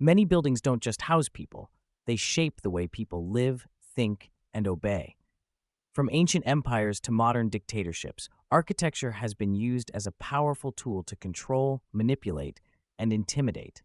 Many buildings don't just house people, they shape the way people live, think, and obey. From ancient empires to modern dictatorships, architecture has been used as a powerful tool to control, manipulate, and intimidate.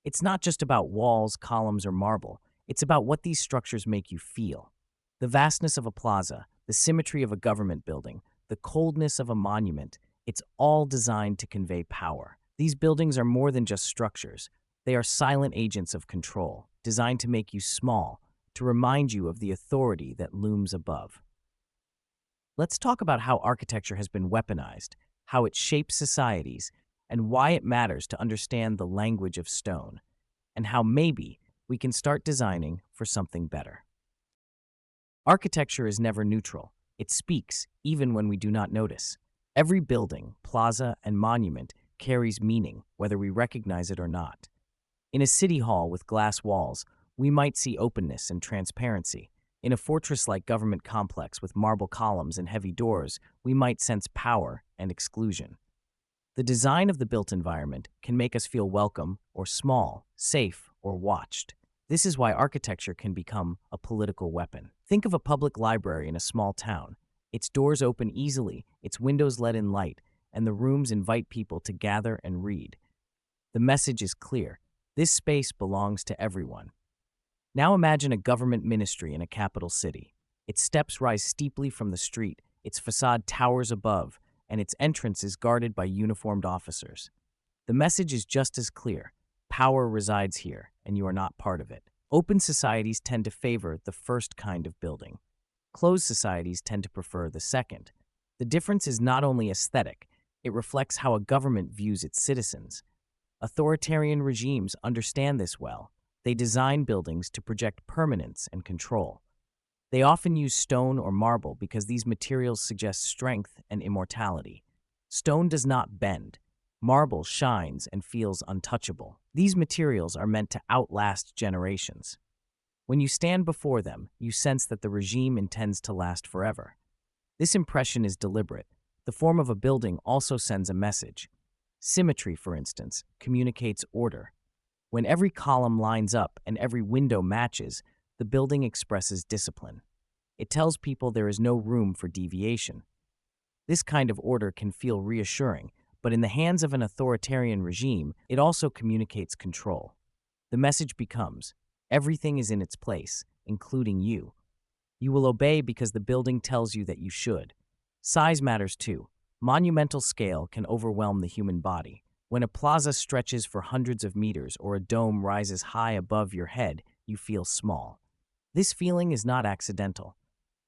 It's not just about walls, columns, or marble. It's about what these structures make you feel. The vastness of a plaza, the symmetry of a government building, the coldness of a monument, it's all designed to convey power. These buildings are more than just structures. They are silent agents of control, designed to make you small, to remind you of the authority that looms above. Let's talk about how architecture has been weaponized, how it shapes societies, and why it matters to understand the language of stone, and how maybe we can start designing for something better. Architecture is never neutral. It speaks, even when we do not notice. Every building, plaza, and monument carries meaning, whether we recognize it or not. In a city hall with glass walls, we might see openness and transparency. In a fortress-like government complex with marble columns and heavy doors, we might sense power and exclusion. The design of the built environment can make us feel welcome or small, safe or watched. This is why architecture can become a political weapon. Think of a public library in a small town. Its doors open easily, its windows let in light, and the rooms invite people to gather and read. The message is clear. This space belongs to everyone. Now imagine a government ministry in a capital city. Its steps rise steeply from the street, its facade towers above, and its entrance is guarded by uniformed officers. The message is just as clear. Power resides here, and you are not part of it. Open societies tend to favor the first kind of building. Closed societies tend to prefer the second. The difference is not only aesthetic, it reflects how a government views its citizens. Authoritarian regimes understand this well. They design buildings to project permanence and control. They often use stone or marble because these materials suggest strength and immortality. Stone does not bend. Marble shines and feels untouchable. These materials are meant to outlast generations. When you stand before them, you sense that the regime intends to last forever. This impression is deliberate. The form of a building also sends a message. Symmetry, for instance, communicates order. When every column lines up and every window matches, the building expresses discipline. It tells people there is no room for deviation. This kind of order can feel reassuring, but in the hands of an authoritarian regime, it also communicates control. The message becomes, everything is in its place, including you. You will obey because the building tells you that you should. Size matters too. Monumental scale can overwhelm the human body. When a plaza stretches for hundreds of meters or a dome rises high above your head, you feel small. This feeling is not accidental.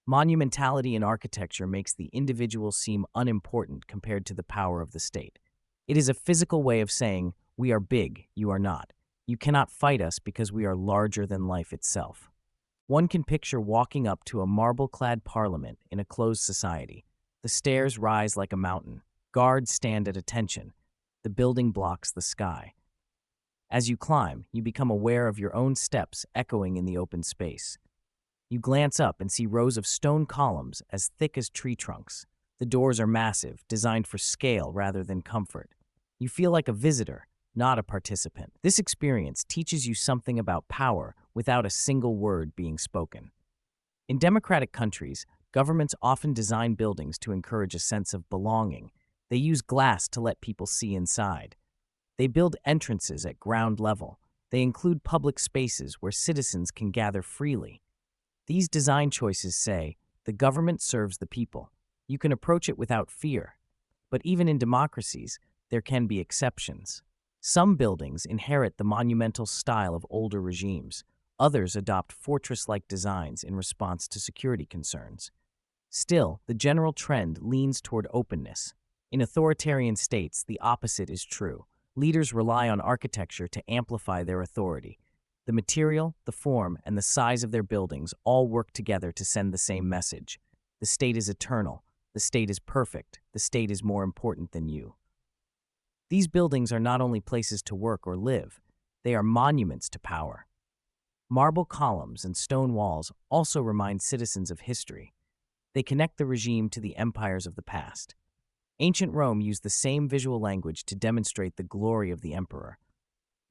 Monumentality in architecture makes the individual seem unimportant compared to the power of the state. It is a physical way of saying, we are big, you are not. You cannot fight us because we are larger than life itself. One can picture walking up to a marble-clad parliament in a closed society. The stairs rise like a mountain. Guards stand at attention. The building blocks the sky. As you climb, you become aware of your own steps echoing in the open space. You glance up and see rows of stone columns as thick as tree trunks. The doors are massive, designed for scale rather than comfort. You feel like a visitor, not a participant. This experience teaches you something about power without a single word being spoken. In democratic countries, governments often design buildings to encourage a sense of belonging. They use glass to let people see inside. They build entrances at ground level. They include public spaces where citizens can gather freely. These design choices say, the government serves the people. You can approach it without fear. But even in democracies, there can be exceptions. Some buildings inherit the monumental style of older regimes. Others adopt fortress-like designs in response to security concerns. Still, the general trend leans toward openness. In authoritarian states, the opposite is true. Leaders rely on architecture to amplify their authority. The material, the form, and the size of their buildings all work together to send the same message. The state is eternal. The state is perfect. The state is more important than you. These buildings are not only places to work or live, they are monuments to power. Marble columns and stone walls also remind citizens of history. They connect the regime to the empires of the past. Ancient Rome used the same visual language to demonstrate the glory of the emperor.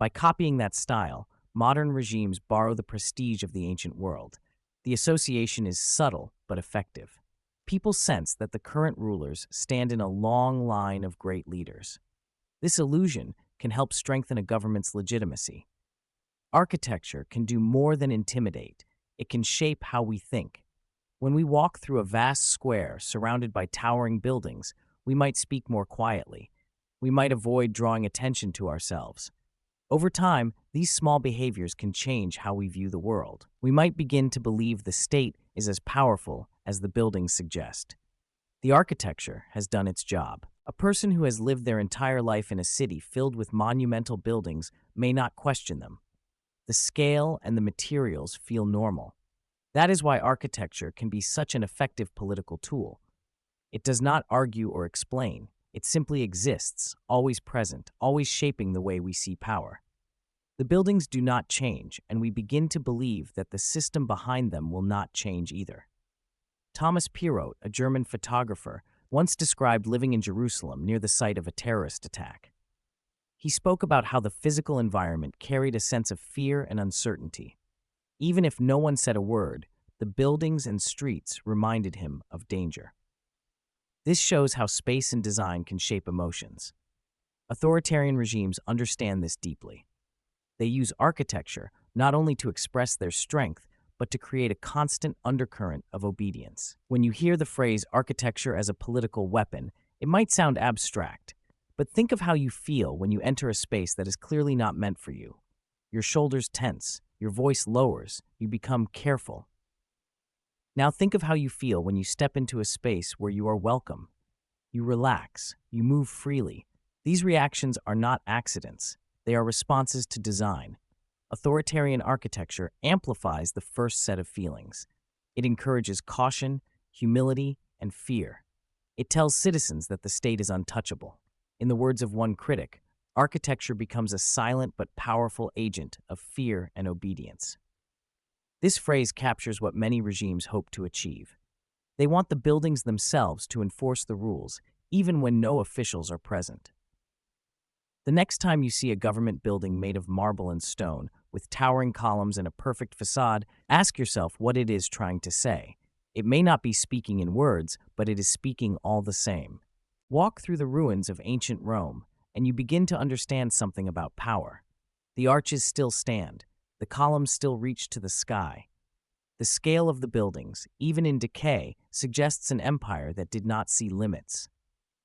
By copying that style, modern regimes borrow the prestige of the ancient world. The association is subtle but effective. People sense that the current rulers stand in a long line of great leaders. This illusion can help strengthen a government's legitimacy. Architecture can do more than intimidate. It can shape how we think. When we walk through a vast square surrounded by towering buildings, we might speak more quietly. We might avoid drawing attention to ourselves. Over time, these small behaviors can change how we view the world. We might begin to believe the state is as powerful as the buildings suggest. The architecture has done its job. A person who has lived their entire life in a city filled with monumental buildings may not question them. The scale and the materials feel normal. That is why architecture can be such an effective political tool. It does not argue or explain. It simply exists, always present, always shaping the way we see power. The buildings do not change, and we begin to believe that the system behind them will not change either. Thomas Perrault, a German photographer, once described living in Jerusalem near the site of a terrorist attack. He spoke about how the physical environment carried a sense of fear and uncertainty. Even if no one said a word, the buildings and streets reminded him of danger. This shows how space and design can shape emotions. Authoritarian regimes understand this deeply. They use architecture not only to express their strength, but to create a constant undercurrent of obedience. When you hear the phrase architecture as a political weapon, it might sound abstract, but think of how you feel when you enter a space that is clearly not meant for you. Your shoulders tense, your voice lowers, you become careful. Now think of how you feel when you step into a space where you are welcome. You relax, you move freely. These reactions are not accidents. They are responses to design. Authoritarian architecture amplifies the first set of feelings. It encourages caution, humility, and fear. It tells citizens that the state is untouchable. In the words of one critic, architecture becomes a silent but powerful agent of fear and obedience. This phrase captures what many regimes hope to achieve. They want the buildings themselves to enforce the rules, even when no officials are present. The next time you see a government building made of marble and stone, with towering columns and a perfect facade, ask yourself what it is trying to say. It may not be speaking in words, but it is speaking all the same. Walk through the ruins of ancient Rome, and you begin to understand something about power. The arches still stand. The columns still reach to the sky. The scale of the buildings, even in decay, suggests an empire that did not see limits.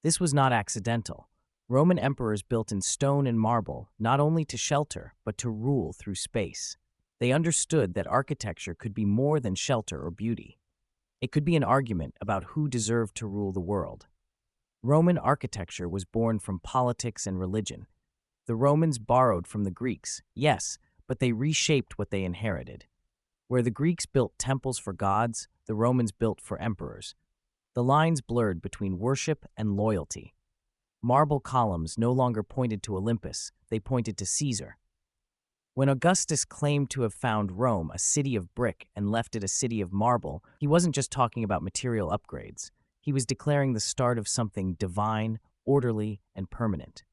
This was not accidental. Roman emperors built in stone and marble not only to shelter, but to rule through space. They understood that architecture could be more than shelter or beauty. It could be an argument about who deserved to rule the world. Roman architecture was born from politics and religion. The Romans borrowed from the Greeks, yes, but they reshaped what they inherited. Where the Greeks built temples for gods, the Romans built for emperors. The lines blurred between worship and loyalty. Marble columns no longer pointed to Olympus, they pointed to Caesar. When Augustus claimed to have found Rome a city of brick and left it a city of marble, he wasn't just talking about material upgrades. He was declaring the start of something divine, orderly, and permanent.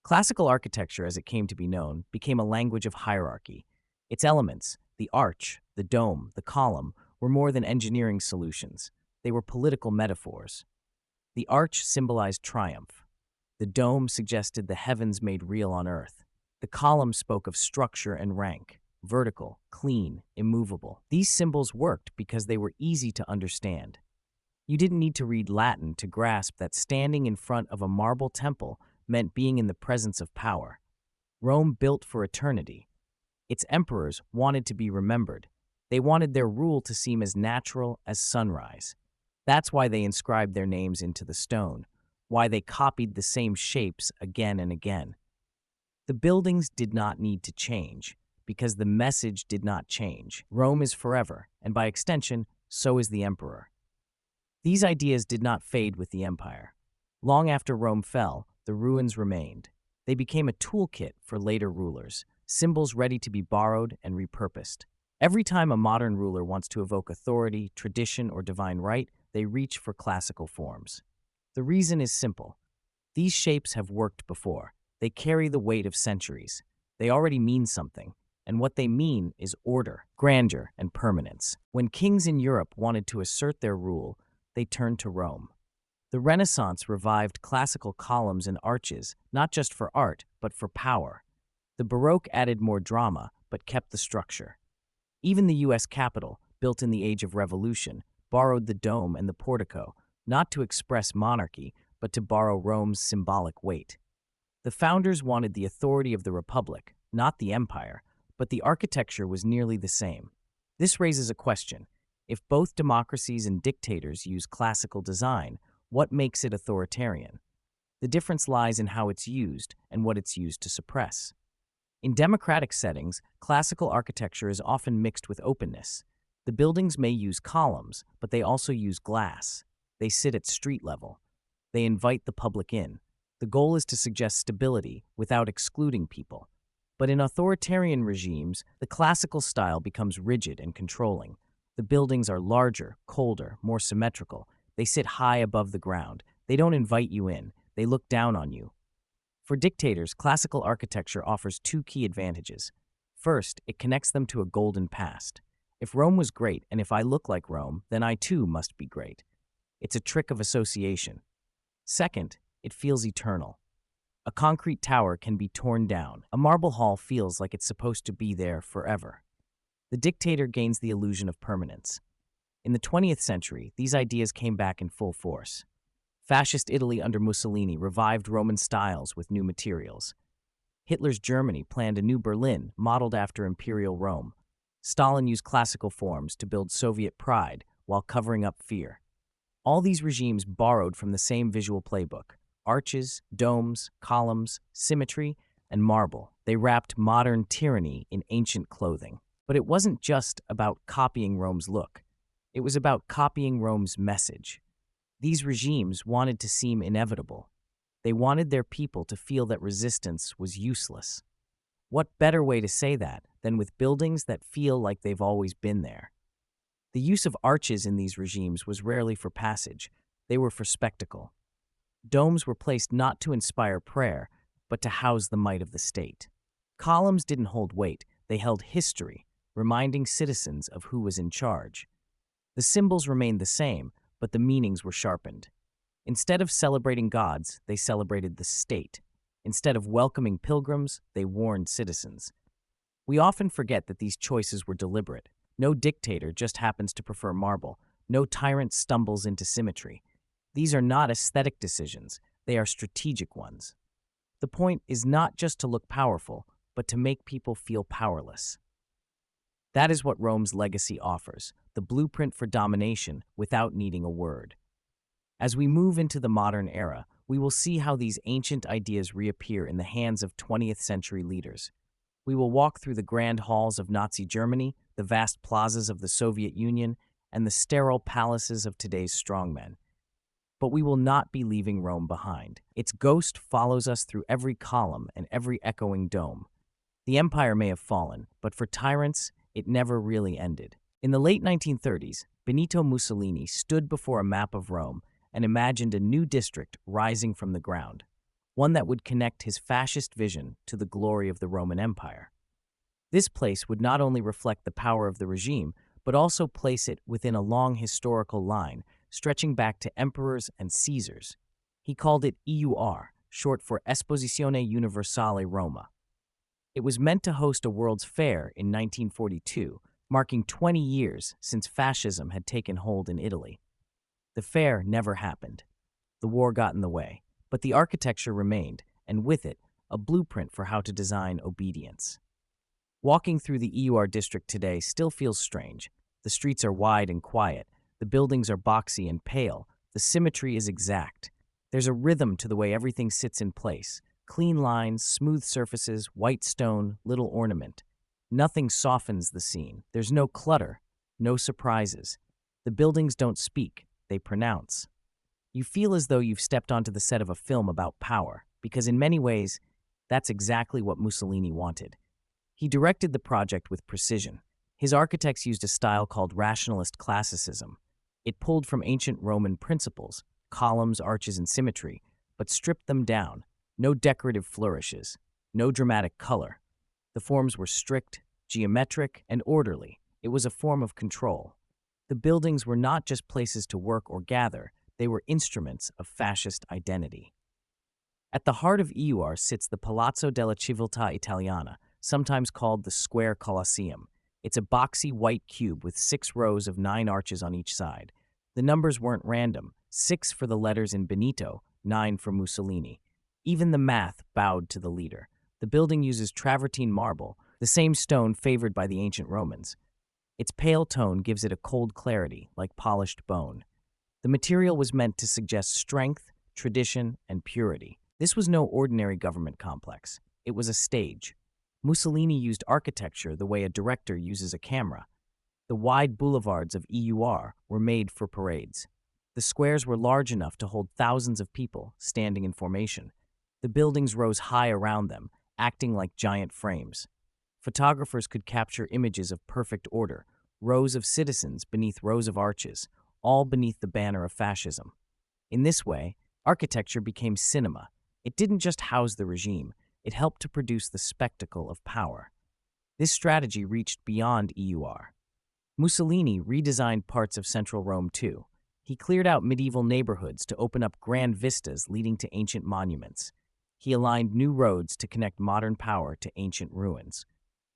Classical architecture, as it came to be known, became a language of hierarchy. Its elements, the arch, the dome, the column, were more than engineering solutions. They were political metaphors. The arch symbolized triumph. The dome suggested the heavens made real on earth. The column spoke of structure and rank, vertical, clean, immovable. These symbols worked because they were easy to understand. You didn't need to read Latin to grasp that standing in front of a marble temple meant being in the presence of power. Rome built for eternity. Its emperors wanted to be remembered. They wanted their rule to seem as natural as sunrise. That's why they inscribed their names into the stone, why they copied the same shapes again and again. The buildings did not need to change, because the message did not change. Rome is forever, and by extension, so is the emperor. These ideas did not fade with the empire. Long after Rome fell, the ruins remained. They became a toolkit for later rulers, symbols ready to be borrowed and repurposed. Every time a modern ruler wants to evoke authority, tradition, or divine right, they reach for classical forms. The reason is simple. These shapes have worked before. They carry the weight of centuries. They already mean something, and what they mean is order, grandeur, and permanence. When kings in Europe wanted to assert their rule, they turned to Rome. The Renaissance revived classical columns and arches, not just for art, but for power. The Baroque added more drama, but kept the structure. Even the U.S. Capitol, built in the Age of Revolution, borrowed the dome and the portico, not to express monarchy, but to borrow Rome's symbolic weight. The founders wanted the authority of the Republic, not the empire, but the architecture was nearly the same. This raises a question. If both democracies and dictators use classical design, what makes it authoritarian? The difference lies in how it's used and what it's used to suppress. In democratic settings, classical architecture is often mixed with openness. The buildings may use columns, but they also use glass. They sit at street level. They invite the public in. The goal is to suggest stability without excluding people. But in authoritarian regimes, the classical style becomes rigid and controlling. The buildings are larger, colder, more symmetrical. They sit high above the ground. They don't invite you in. They look down on you. For dictators, classical architecture offers two key advantages. First, it connects them to a golden past. If Rome was great, and if I look like Rome, then I too must be great. It's a trick of association. Second, it feels eternal. A concrete tower can be torn down. A marble hall feels like it's supposed to be there forever. The dictator gains the illusion of permanence. In the 20th century, these ideas came back in full force. Fascist Italy under Mussolini revived Roman styles with new materials. Hitler's Germany planned a new Berlin modeled after Imperial Rome. Stalin used classical forms to build Soviet pride while covering up fear. All these regimes borrowed from the same visual playbook: arches, domes, columns, symmetry, and marble. They wrapped modern tyranny in ancient clothing. But it wasn't just about copying Rome's look. It was about copying Rome's message. These regimes wanted to seem inevitable. They wanted their people to feel that resistance was useless. What better way to say that than with buildings that feel like they've always been there? The use of arches in these regimes was rarely for passage. They were for spectacle. Domes were placed not to inspire prayer, but to house the might of the state. Columns didn't hold weight. They held history, reminding citizens of who was in charge. The symbols remained the same, but the meanings were sharpened. Instead of celebrating gods, they celebrated the state. Instead of welcoming pilgrims, they warned citizens. We often forget that these choices were deliberate. No dictator just happens to prefer marble. No tyrant stumbles into symmetry. These are not aesthetic decisions. They are strategic ones. The point is not just to look powerful, but to make people feel powerless. That is what Rome's legacy offers, the blueprint for domination without needing a word. As we move into the modern era, we will see how these ancient ideas reappear in the hands of 20th century leaders. We will walk through the grand halls of Nazi Germany, the vast plazas of the Soviet Union, and the sterile palaces of today's strongmen. But we will not be leaving Rome behind. Its ghost follows us through every column and every echoing dome. The empire may have fallen, but for tyrants, it never really ended. In the late 1930s, Benito Mussolini stood before a map of Rome and imagined a new district rising from the ground, one that would connect his fascist vision to the glory of the Roman Empire. This place would not only reflect the power of the regime, but also place it within a long historical line stretching back to emperors and Caesars. He called it EUR, short for Esposizione Universale Roma. It was meant to host a World's Fair in 1942, marking 20 years since fascism had taken hold in Italy. The fair never happened. The war got in the way, but the architecture remained, and with it, a blueprint for how to design obedience. Walking through the EUR district today still feels strange. The streets are wide and quiet. The buildings are boxy and pale. The symmetry is exact. There's a rhythm to the way everything sits in place. Clean lines, smooth surfaces, white stone, little ornament. Nothing softens the scene. There's no clutter, no surprises. The buildings don't speak, they pronounce. You feel as though you've stepped onto the set of a film about power, because in many ways, that's exactly what Mussolini wanted. He directed the project with precision. His architects used a style called rationalist classicism. It pulled from ancient Roman principles, columns, arches, and symmetry, but stripped them down. No decorative flourishes, no dramatic color. The forms were strict, geometric, and orderly. It was a form of control. The buildings were not just places to work or gather, they were instruments of fascist identity. At the heart of EUR sits the Palazzo della Civiltà Italiana, sometimes called the Square Colosseum. It's a boxy white cube with 6 rows of 9 arches on each side. The numbers weren't random, 6 for the letters in Benito, 9 for Mussolini. Even the math bowed to the leader. The building uses travertine marble, the same stone favored by the ancient Romans. Its pale tone gives it a cold clarity, like polished bone. The material was meant to suggest strength, tradition, and purity. This was no ordinary government complex. It was a stage. Mussolini used architecture the way a director uses a camera. The wide boulevards of EUR were made for parades. The squares were large enough to hold thousands of people standing in formation. The buildings rose high around them, acting like giant frames. Photographers could capture images of perfect order, rows of citizens beneath rows of arches, all beneath the banner of fascism. In this way, architecture became cinema. It didn't just house the regime, it helped to produce the spectacle of power. This strategy reached beyond EUR. Mussolini redesigned parts of central Rome too. He cleared out medieval neighborhoods to open up grand vistas leading to ancient monuments. He aligned new roads to connect modern power to ancient ruins.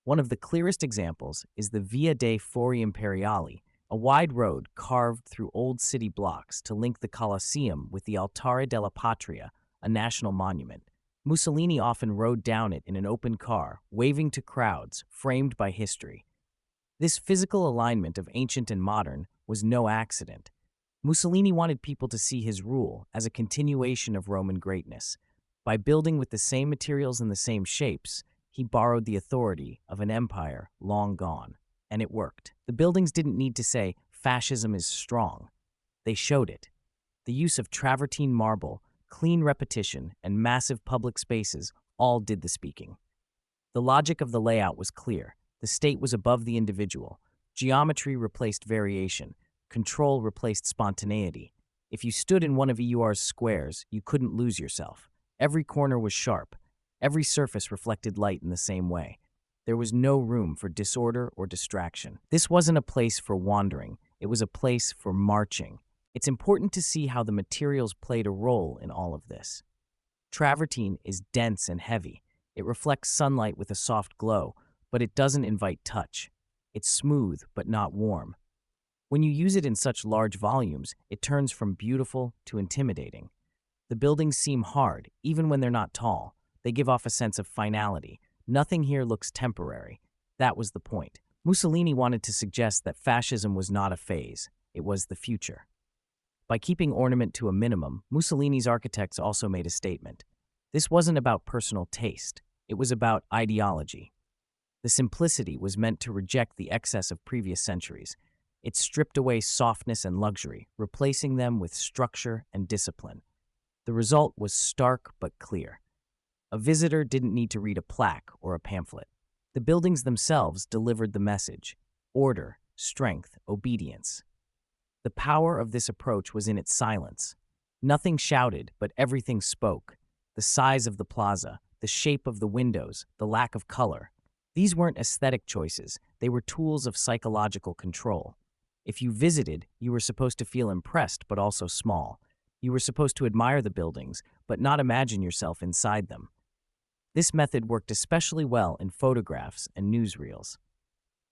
One of the clearest examples is the Via dei Fori Imperiali, a wide road carved through old city blocks to link the Colosseum with the Altare della Patria, a national monument. Mussolini often rode down it in an open car, waving to crowds, framed by history. This physical alignment of ancient and modern was no accident. Mussolini wanted people to see his rule as a continuation of Roman greatness. By building with the same materials and the same shapes, he borrowed the authority of an empire long gone. And it worked. The buildings didn't need to say, "Fascism is strong." They showed it. The use of travertine marble, clean repetition, and massive public spaces all did the speaking. The logic of the layout was clear. The state was above the individual. Geometry replaced variation. Control replaced spontaneity. If you stood in one of EUR's squares, you couldn't lose yourself. Every corner was sharp. Every surface reflected light in the same way. There was no room for disorder or distraction. This wasn't a place for wandering. It was a place for marching. It's important to see how the materials played a role in all of this. Travertine is dense and heavy. It reflects sunlight with a soft glow, but it doesn't invite touch. It's smooth, but not warm. When you use it in such large volumes, it turns from beautiful to intimidating. The buildings seem hard, even when they're not tall. They give off a sense of finality. Nothing here looks temporary. That was the point. Mussolini wanted to suggest that fascism was not a phase. It was the future. By keeping ornament to a minimum, Mussolini's architects also made a statement. This wasn't about personal taste. It was about ideology. The simplicity was meant to reject the excess of previous centuries. It stripped away softness and luxury, replacing them with structure and discipline. The result was stark but clear. A visitor didn't need to read a plaque or a pamphlet. The buildings themselves delivered the message: order, strength, obedience. The power of this approach was in its silence. Nothing shouted, but everything spoke. The size of the plaza, the shape of the windows, the lack of color. These weren't aesthetic choices, they were tools of psychological control. If you visited, you were supposed to feel impressed but also small. You were supposed to admire the buildings, but not imagine yourself inside them. This method worked especially well in photographs and newsreels.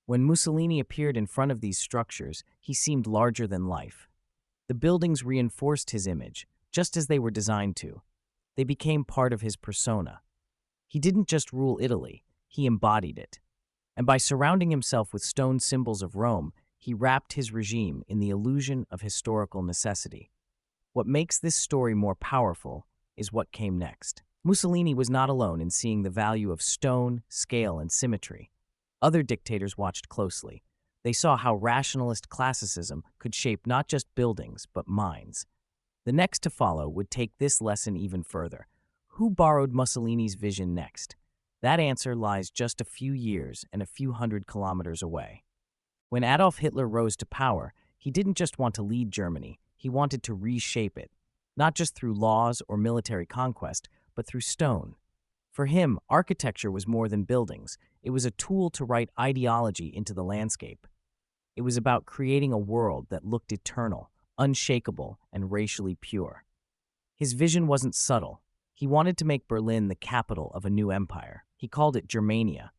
When Mussolini appeared in front of these structures, he seemed larger than life. The buildings reinforced his image, just as they were designed to. They became part of his persona. He didn't just rule Italy, he embodied it. And by surrounding himself with stone symbols of Rome, he wrapped his regime in the illusion of historical necessity. What makes this story more powerful is what came next. Mussolini was not alone in seeing the value of stone, scale, and symmetry. Other dictators watched closely. They saw how rationalist classicism could shape not just buildings, but minds. The next to follow would take this lesson even further. Who borrowed Mussolini's vision next? That answer lies just a few years and a few hundred kilometers away. When Adolf Hitler rose to power, he didn't just want to lead Germany, he wanted to reshape it, not just through laws or military conquest, but through stone. For him, architecture was more than buildings. It was a tool to write ideology into the landscape. It was about creating a world that looked eternal, unshakable, and racially pure. His vision wasn't subtle. He wanted to make Berlin the capital of a new empire. He called it Germania.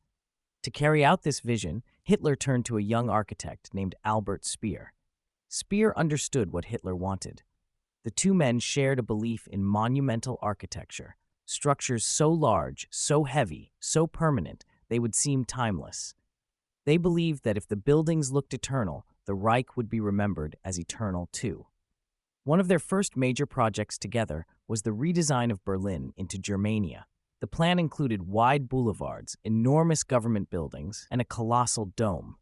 To carry out this vision, Hitler turned to a young architect named Albert Speer. Speer understood what Hitler wanted. The two men shared a belief in monumental architecture, structures so large, so heavy, so permanent, they would seem timeless. They believed that if the buildings looked eternal, the Reich would be remembered as eternal too. One of their first major projects together was the redesign of Berlin into Germania. The plan included wide boulevards, enormous government buildings, and a colossal dome.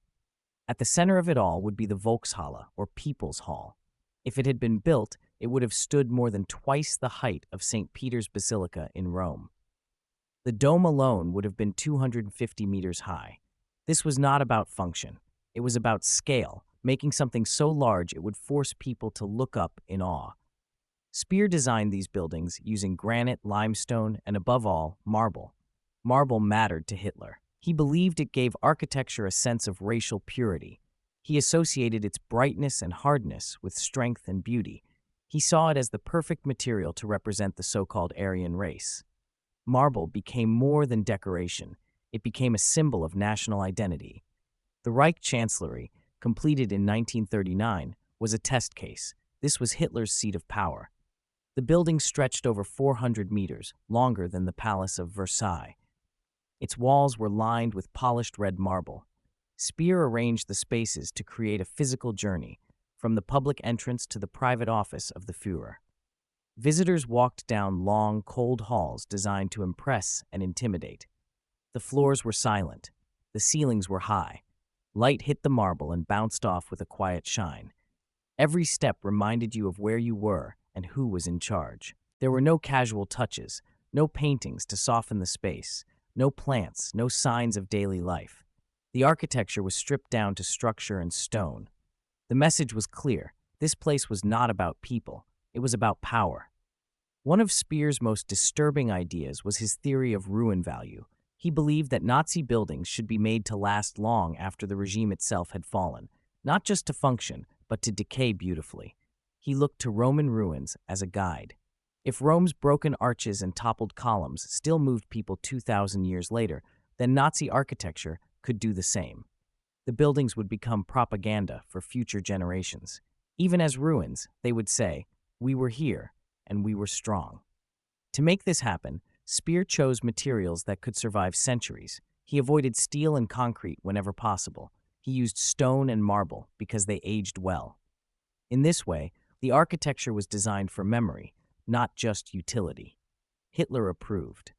At the center of it all would be the Volkshalle, or People's Hall. If it had been built, it would have stood more than twice the height of St. Peter's Basilica in Rome. The dome alone would have been 250 meters high. This was not about function. It was about scale, making something so large it would force people to look up in awe. Speer designed these buildings using granite, limestone, and above all, marble. Marble mattered to Hitler. He believed it gave architecture a sense of racial purity. He associated its brightness and hardness with strength and beauty. He saw it as the perfect material to represent the so-called Aryan race. Marble became more than decoration. It became a symbol of national identity. The Reich Chancellery, completed in 1939, was a test case. This was Hitler's seat of power. The building stretched over 400 meters, longer than the Palace of Versailles. Its walls were lined with polished red marble. Speer arranged the spaces to create a physical journey, from the public entrance to the private office of the Führer. Visitors walked down long, cold halls designed to impress and intimidate. The floors were silent. The ceilings were high. Light hit the marble and bounced off with a quiet shine. Every step reminded you of where you were and who was in charge. There were no casual touches, no paintings to soften the space, no plants, no signs of daily life. The architecture was stripped down to structure and stone. The message was clear. This place was not about people. It was about power. One of Speer's most disturbing ideas was his theory of ruin value. He believed that Nazi buildings should be made to last long after the regime itself had fallen, not just to function, but to decay beautifully. He looked to Roman ruins as a guide. If Rome's broken arches and toppled columns still moved people 2,000 years later, then Nazi architecture could do the same. The buildings would become propaganda for future generations. Even as ruins, they would say, "We were here, and we were strong." To make this happen, Speer chose materials that could survive centuries. He avoided steel and concrete whenever possible. He used stone and marble because they aged well. In this way, the architecture was designed for memory, not just utility. Hitler approved.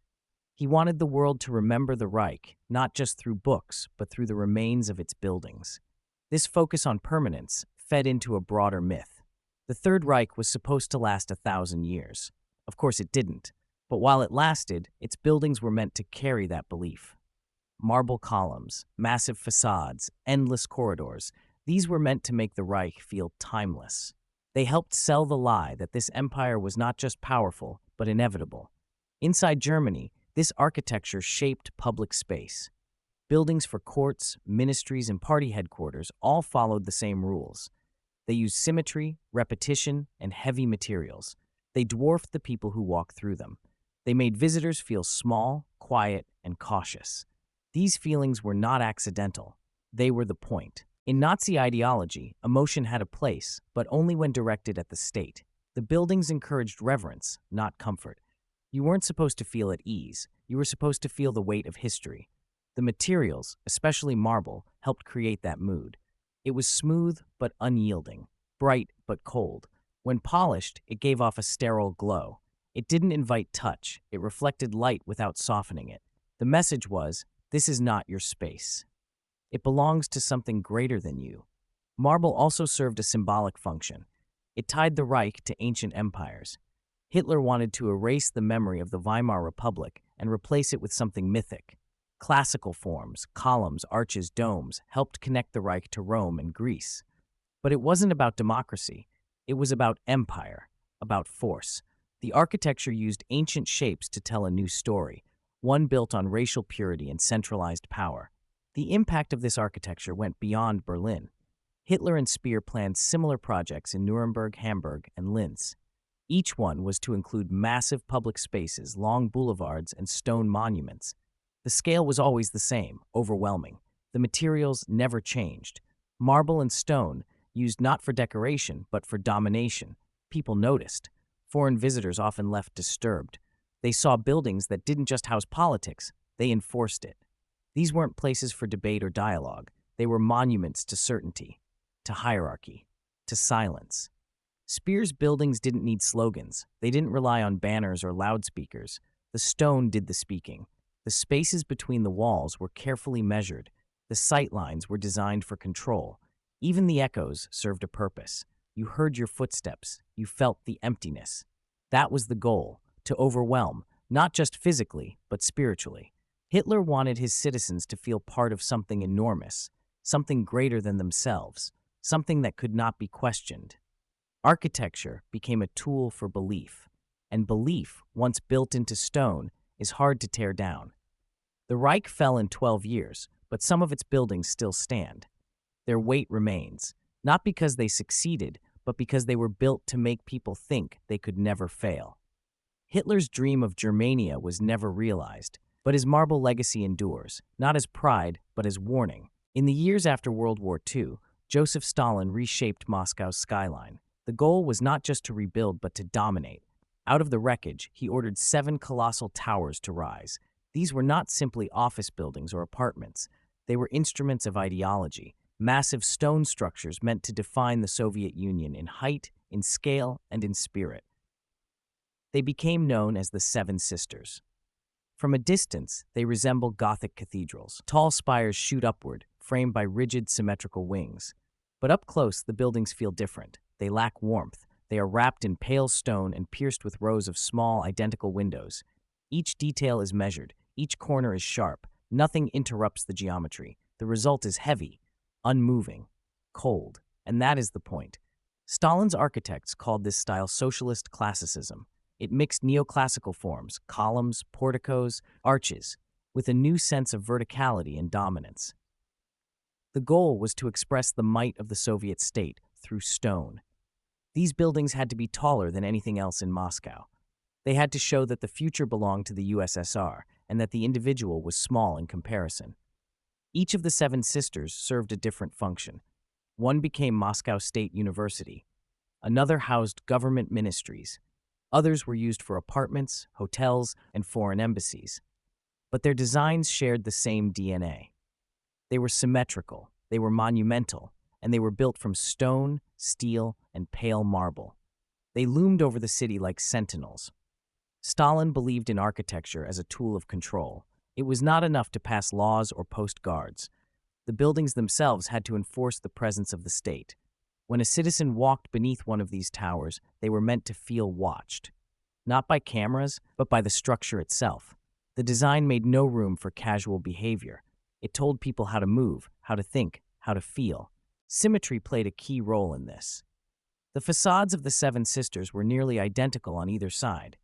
He wanted the world to remember the Reich, not just through books, but through the remains of its buildings. This focus on permanence fed into a broader myth. The Third Reich was supposed to last 1,000 years. Of course, it didn't. But while it lasted, its buildings were meant to carry that belief. Marble columns, massive facades, endless corridors, these were meant to make the Reich feel timeless. They helped sell the lie that this empire was not just powerful, but inevitable. Inside Germany, this architecture shaped public space. Buildings for courts, ministries, and party headquarters all followed the same rules. They used symmetry, repetition, and heavy materials. They dwarfed the people who walked through them. They made visitors feel small, quiet, and cautious. These feelings were not accidental. They were the point. In Nazi ideology, emotion had a place, but only when directed at the state. The buildings encouraged reverence, not comfort. You weren't supposed to feel at ease. You were supposed to feel the weight of history. The materials, especially marble, helped create that mood. It was smooth but unyielding, bright but cold. When polished, it gave off a sterile glow. It didn't invite touch. It reflected light without softening it. The message was, this is not your space. It belongs to something greater than you. Marble also served a symbolic function. It tied the Reich to ancient empires. Hitler wanted to erase the memory of the Weimar Republic and replace it with something mythic. Classical forms, columns, arches, domes helped connect the Reich to Rome and Greece. But it wasn't about democracy. It was about empire, about force. The architecture used ancient shapes to tell a new story, one built on racial purity and centralized power. The impact of this architecture went beyond Berlin. Hitler and Speer planned similar projects in Nuremberg, Hamburg, and Linz. Each one was to include massive public spaces, long boulevards, and stone monuments. The scale was always the same, overwhelming. The materials never changed. Marble and stone, used not for decoration, but for domination. People noticed. Foreign visitors often left disturbed. They saw buildings that didn't just house politics, they enforced it. These weren't places for debate or dialogue. They were monuments to certainty, to hierarchy, to silence. Speer's buildings didn't need slogans. They didn't rely on banners or loudspeakers. The stone did the speaking. The spaces between the walls were carefully measured. The sight lines were designed for control. Even the echoes served a purpose. You heard your footsteps. You felt the emptiness. That was the goal, to overwhelm, not just physically, but spiritually. Hitler wanted his citizens to feel part of something enormous, something greater than themselves, something that could not be questioned. Architecture became a tool for belief, and belief, once built into stone, is hard to tear down. The Reich fell in 12 years, but some of its buildings still stand. Their weight remains, not because they succeeded, but because they were built to make people think they could never fail. Hitler's dream of Germania was never realized, but his marble legacy endures, not as pride, but as warning. In the years after World War II, Joseph Stalin reshaped Moscow's skyline. The goal was not just to rebuild, but to dominate. Out of the wreckage, he ordered 7 colossal towers to rise. These were not simply office buildings or apartments. They were instruments of ideology, massive stone structures meant to define the Soviet Union in height, in scale, and in spirit. They became known as the Seven Sisters. From a distance, they resemble Gothic cathedrals. Tall spires shoot upward, framed by rigid, symmetrical wings. But up close, the buildings feel different. They lack warmth. They are wrapped in pale stone and pierced with rows of small, identical windows. Each detail is measured. Each corner is sharp. Nothing interrupts the geometry. The result is heavy, unmoving, cold. And that is the point. Stalin's architects called this style socialist classicism. It mixed neoclassical forms, columns, porticos, arches, with a new sense of verticality and dominance. The goal was to express the might of the Soviet state through stone. These buildings had to be taller than anything else in Moscow. They had to show that the future belonged to the USSR and that the individual was small in comparison. Each of the Seven Sisters served a different function. One became Moscow State University. Another housed government ministries. Others were used for apartments, hotels, and foreign embassies. But their designs shared the same DNA. They were symmetrical, they were monumental, and they were built from stone, steel, and pale marble. They loomed over the city like sentinels. Stalin believed in architecture as a tool of control. It was not enough to pass laws or post guards. The buildings themselves had to enforce the presence of the state. When a citizen walked beneath one of these towers, they were meant to feel watched. Not by cameras, but by the structure itself. The design made no room for casual behavior. It told people how to move, how to think, how to feel. Symmetry played a key role in this. The facades of the Seven Sisters were nearly identical on either side.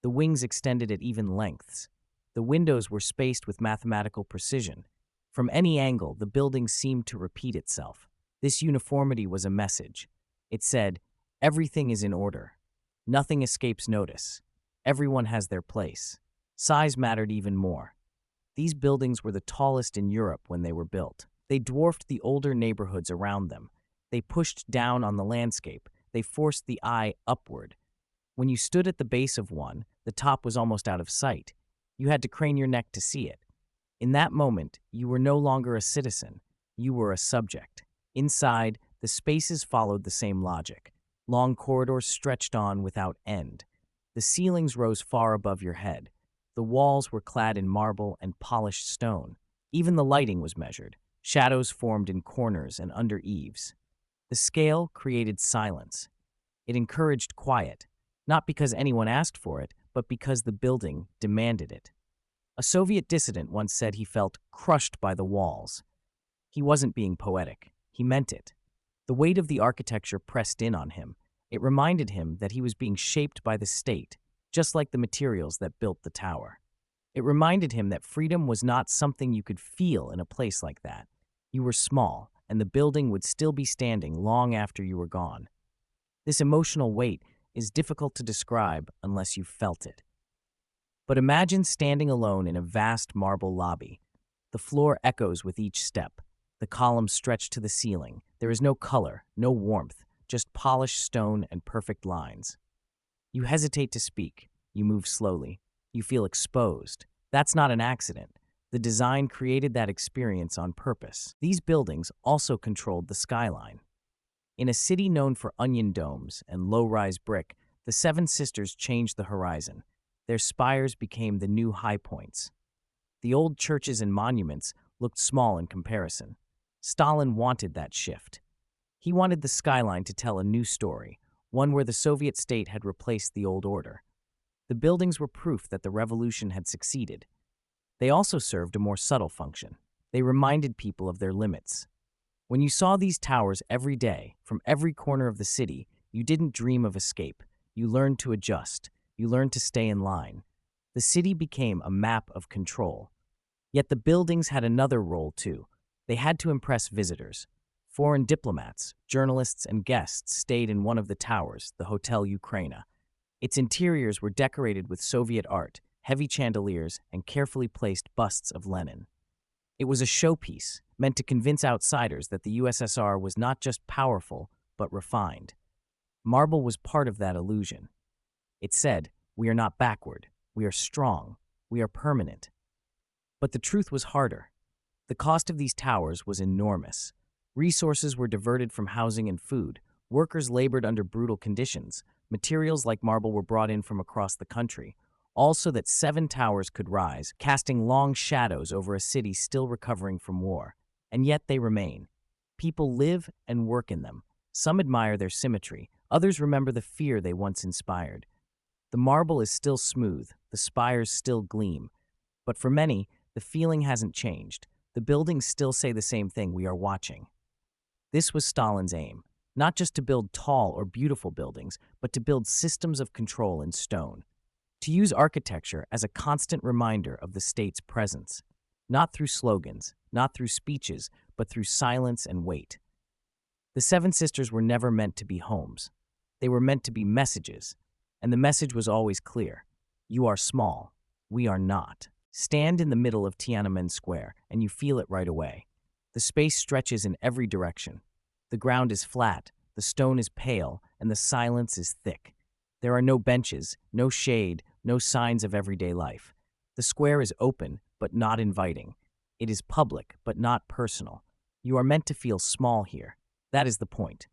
The wings extended at even lengths. The windows were spaced with mathematical precision. From any angle, the building seemed to repeat itself. This uniformity was a message. It said, everything is in order. Nothing escapes notice. Everyone has their place. Size mattered even more. These buildings were the tallest in Europe when they were built. They dwarfed the older neighborhoods around them. They pushed down on the landscape. They forced the eye upward. When you stood at the base of one, the top was almost out of sight. You had to crane your neck to see it. In that moment, you were no longer a citizen. You were a subject. Inside, the spaces followed the same logic. Long corridors stretched on without end. The ceilings rose far above your head. The walls were clad in marble and polished stone. Even the lighting was measured. Shadows formed in corners and under eaves. The scale created silence. It encouraged quiet, not because anyone asked for it, but because the building demanded it. A Soviet dissident once said he felt crushed by the walls. He wasn't being poetic. He meant it. The weight of the architecture pressed in on him. It reminded him that he was being shaped by the state, just like the materials that built the tower. It reminded him that freedom was not something you could feel in a place like that. You were small, and the building would still be standing long after you were gone. This emotional weight is difficult to describe unless you've felt it. But imagine standing alone in a vast marble lobby. The floor echoes with each step. The columns stretch to the ceiling. There is no color, no warmth, just polished stone and perfect lines. You hesitate to speak. You move slowly. You feel exposed. That's not an accident. The design created that experience on purpose. These buildings also controlled the skyline. In a city known for onion domes and low-rise brick, the Seven Sisters changed the horizon. Their spires became the new high points. The old churches and monuments looked small in comparison. Stalin wanted that shift. He wanted the skyline to tell a new story, one where the Soviet state had replaced the old order. The buildings were proof that the revolution had succeeded. They also served a more subtle function. They reminded people of their limits. When you saw these towers every day, from every corner of the city, you didn't dream of escape. You learned to adjust. You learned to stay in line. The city became a map of control. Yet the buildings had another role too. They had to impress visitors. Foreign diplomats, journalists, and guests stayed in one of the towers, the Hotel Ukraina. Its interiors were decorated with Soviet art, heavy chandeliers, and carefully placed busts of Lenin. It was a showpiece, meant to convince outsiders that the USSR was not just powerful, but refined. Marble was part of that illusion. It said, "We are not backward, we are strong, we are permanent." But the truth was harder. The cost of these towers was enormous. Resources were diverted from housing and food. Workers labored under brutal conditions. Materials like marble were brought in from across the country, all so that 7 towers could rise, casting long shadows over a city still recovering from war. And yet they remain. People live and work in them. Some admire their symmetry. Others remember the fear they once inspired. The marble is still smooth. The spires still gleam. But for many, the feeling hasn't changed. The buildings still say the same thing: we are watching. This was Stalin's aim. Not just to build tall or beautiful buildings, but to build systems of control in stone. To use architecture as a constant reminder of the state's presence. Not through slogans, not through speeches, but through silence and weight. The Seven Sisters were never meant to be homes. They were meant to be messages. And the message was always clear. You are small. We are not. Stand in the middle of Tiananmen Square, and you feel it right away. The space stretches in every direction. The ground is flat, the stone is pale, and the silence is thick. There are no benches, no shade, no signs of everyday life. The square is open, but not inviting. It is public, but not personal. You are meant to feel small here. That is the point.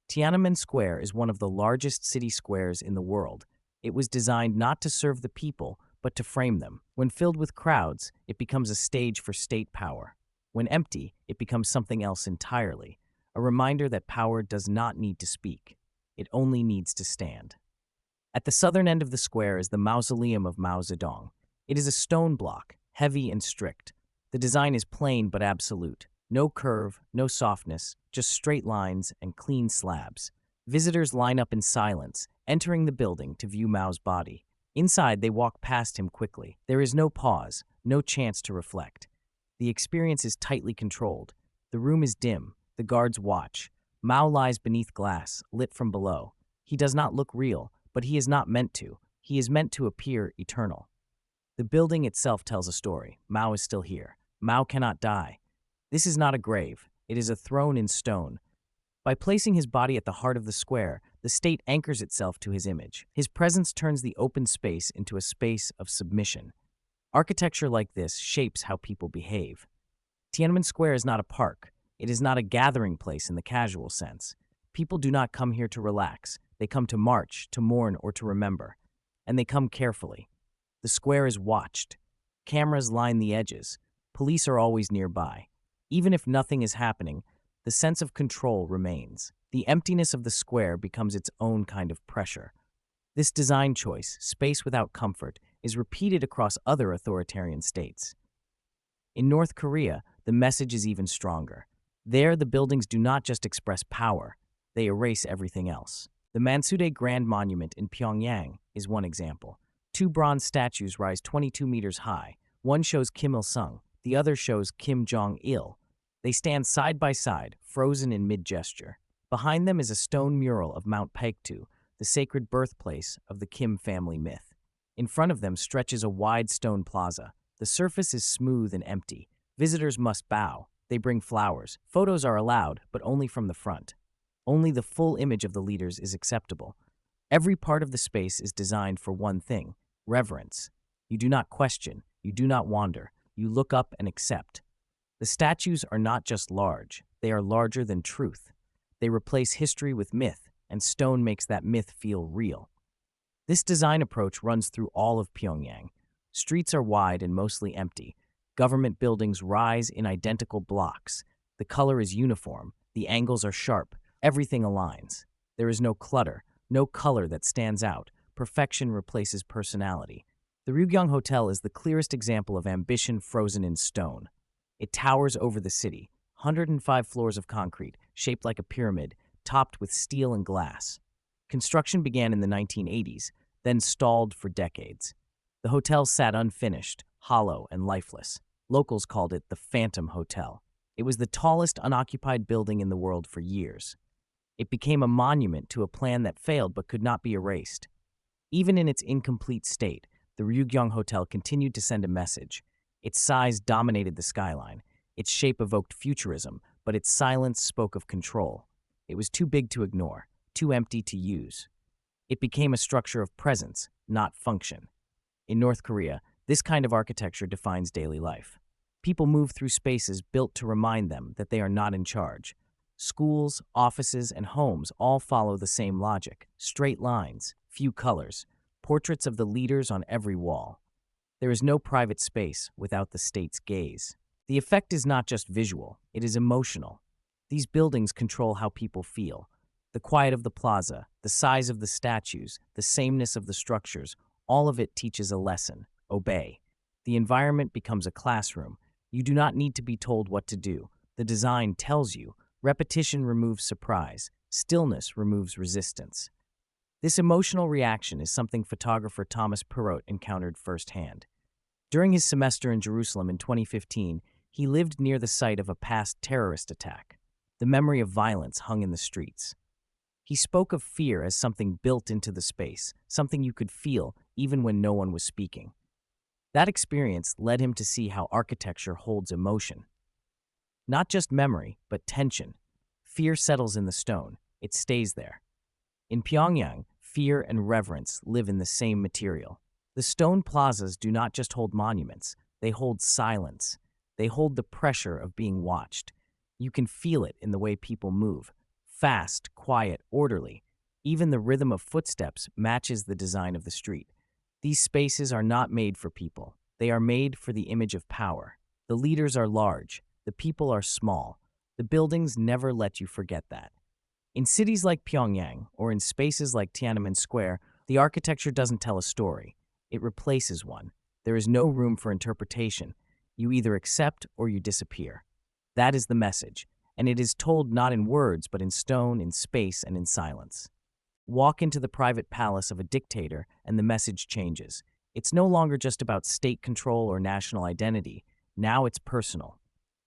Tiananmen Square is one of the largest city squares in the world. It was designed not to serve the people, but to frame them. When filled with crowds, it becomes a stage for state power. When empty, it becomes something else entirely. A reminder that power does not need to speak. It only needs to stand. At the southern end of the square is the mausoleum of Mao Zedong. It is a stone block, heavy and strict. The design is plain but absolute. No curve, no softness, just straight lines and clean slabs. Visitors line up in silence, entering the building to view Mao's body. Inside, they walk past him quickly. There is no pause, no chance to reflect. The experience is tightly controlled. The room is dim. The guards watch. Mao lies beneath glass, lit from below. He does not look real, but he is not meant to. He is meant to appear eternal. The building itself tells a story. Mao is still here. Mao cannot die. This is not a grave. It is a throne in stone. By placing his body at the heart of the square, the state anchors itself to his image. His presence turns the open space into a space of submission. Architecture like this shapes how people behave. Tiananmen Square is not a park. It is not a gathering place in the casual sense. People do not come here to relax. They come to march, to mourn, or to remember. And they come carefully. The square is watched. Cameras line the edges. Police are always nearby. Even if nothing is happening, the sense of control remains. The emptiness of the square becomes its own kind of pressure. This design choice, space without comfort, is repeated across other authoritarian states. In North Korea, the message is even stronger. There, the buildings do not just express power, they erase everything else. The Mansudae Grand Monument in Pyongyang is one example. Two bronze statues rise 22 meters high. One shows Kim Il-sung, the other shows Kim Jong-il. They stand side by side, frozen in mid-gesture. Behind them is a stone mural of Mount Paektu, the sacred birthplace of the Kim family myth. In front of them stretches a wide stone plaza. The surface is smooth and empty. Visitors must bow. They bring flowers. Photos are allowed, but only from the front. Only the full image of the leaders is acceptable. Every part of the space is designed for one thing: reverence. You do not question. You do not wander. You look up and accept. The statues are not just large. They are larger than truth. They replace history with myth, and stone makes that myth feel real. This design approach runs through all of Pyongyang. Streets are wide and mostly empty. Government buildings rise in identical blocks. The color is uniform. The angles are sharp. Everything aligns. There is no clutter, no color that stands out. Perfection replaces personality. The Ryugyong Hotel is the clearest example of ambition frozen in stone. It towers over the city, 105 floors of concrete, shaped like a pyramid, topped with steel and glass. Construction began in the 1980s, then stalled for decades. The hotel sat unfinished, hollow, and lifeless. Locals called it the Phantom Hotel. It was the tallest unoccupied building in the world for years. It became a monument to a plan that failed but could not be erased. Even in its incomplete state, the Ryugyong Hotel continued to send a message. Its size dominated the skyline. Its shape evoked futurism, but its silence spoke of control. It was too big to ignore, too empty to use. It became a structure of presence, not function. In North Korea, this kind of architecture defines daily life. People move through spaces built to remind them that they are not in charge. Schools, offices, and homes all follow the same logic: straight lines, few colors, portraits of the leaders on every wall. There is no private space without the state's gaze. The effect is not just visual, it is emotional. These buildings control how people feel. The quiet of the plaza, the size of the statues, the sameness of the structures, all of it teaches a lesson: obey. The environment becomes a classroom. You do not need to be told what to do. The design tells you. Repetition removes surprise. Stillness removes resistance. This emotional reaction is something photographer Thomas Perrault encountered firsthand. During his semester in Jerusalem in 2015, he lived near the site of a past terrorist attack. The memory of violence hung in the streets. He spoke of fear as something built into the space, something you could feel even when no one was speaking. That experience led him to see how architecture holds emotion. Not just memory, but tension. Fear settles in the stone. It stays there. In Pyongyang, fear and reverence live in the same material. The stone plazas do not just hold monuments. They hold silence. They hold the pressure of being watched. You can feel it in the way people move. Fast, quiet, orderly. Even the rhythm of footsteps matches the design of the street. These spaces are not made for people. They are made for the image of power. The leaders are large. The people are small. The buildings never let you forget that. In cities like Pyongyang or in spaces like Tiananmen Square, the architecture doesn't tell a story. It replaces one. There is no room for interpretation. You either accept or you disappear. That is the message, and it is told not in words but in stone, in space, and in silence. Walk into the private palace of a dictator and the message changes. It's no longer just about state control or national identity. Now it's personal.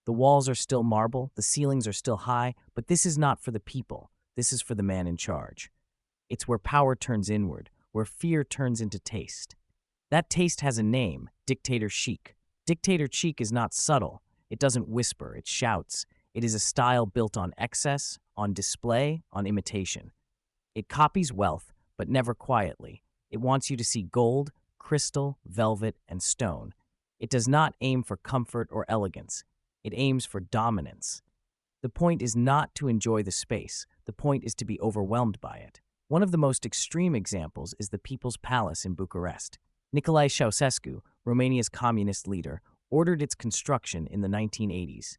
The walls are still marble, the ceilings are still high, but this is not for the people. This is for the man in charge. It's where power turns inward, where fear turns into taste. That taste has a name: dictator chic. Dictator chic is not subtle. It doesn't whisper, it shouts. It is a style built on excess, on display, on imitation. It copies wealth, but never quietly. It wants you to see gold, crystal, velvet, and stone. It does not aim for comfort or elegance. It aims for dominance. The point is not to enjoy the space. The point is to be overwhelmed by it. One of the most extreme examples is the People's Palace in Bucharest. Nicolae Ceausescu, Romania's communist leader, ordered its construction in the 1980s.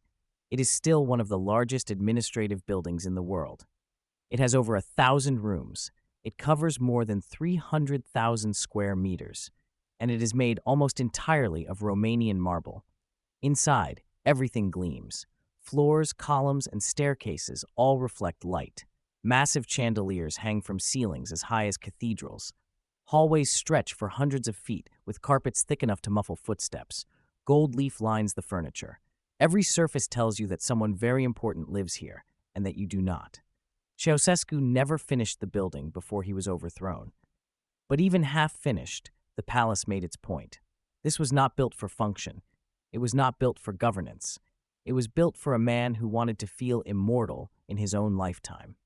It is still one of the largest administrative buildings in the world. It has over 1,000 rooms. It covers more than 300,000 square meters, and it is made almost entirely of Romanian marble. Inside, everything gleams. Floors, columns, and staircases all reflect light. Massive chandeliers hang from ceilings as high as cathedrals. Hallways stretch for hundreds of feet, with carpets thick enough to muffle footsteps. Gold leaf lines the furniture. Every surface tells you that someone very important lives here, and that you do not. Ceausescu never finished the building before he was overthrown. But even half finished, the palace made its point. This was not built for function. It was not built for governance. It was built for a man who wanted to feel immortal in his own lifetime.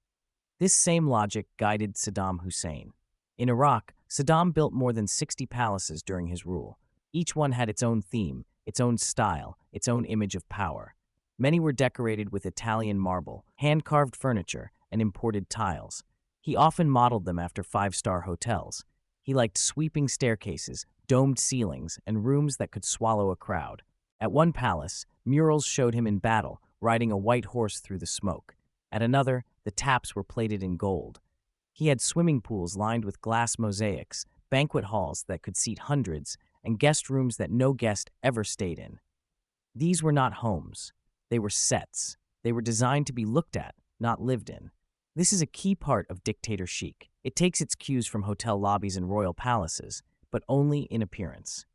This same logic guided Saddam Hussein. In Iraq, Saddam built more than 60 palaces during his rule. Each one had its own theme, its own style, its own image of power. Many were decorated with Italian marble, hand-carved furniture, and imported tiles. He often modeled them after five-star hotels. He liked sweeping staircases, domed ceilings, and rooms that could swallow a crowd. At one palace, murals showed him in battle, riding a white horse through the smoke. At another, the taps were plated in gold. He had swimming pools lined with glass mosaics, banquet halls that could seat hundreds, and guest rooms that no guest ever stayed in. These were not homes. They were sets. They were designed to be looked at, not lived in. This is a key part of dictator chic. It takes its cues from hotel lobbies and royal palaces, but only in appearance.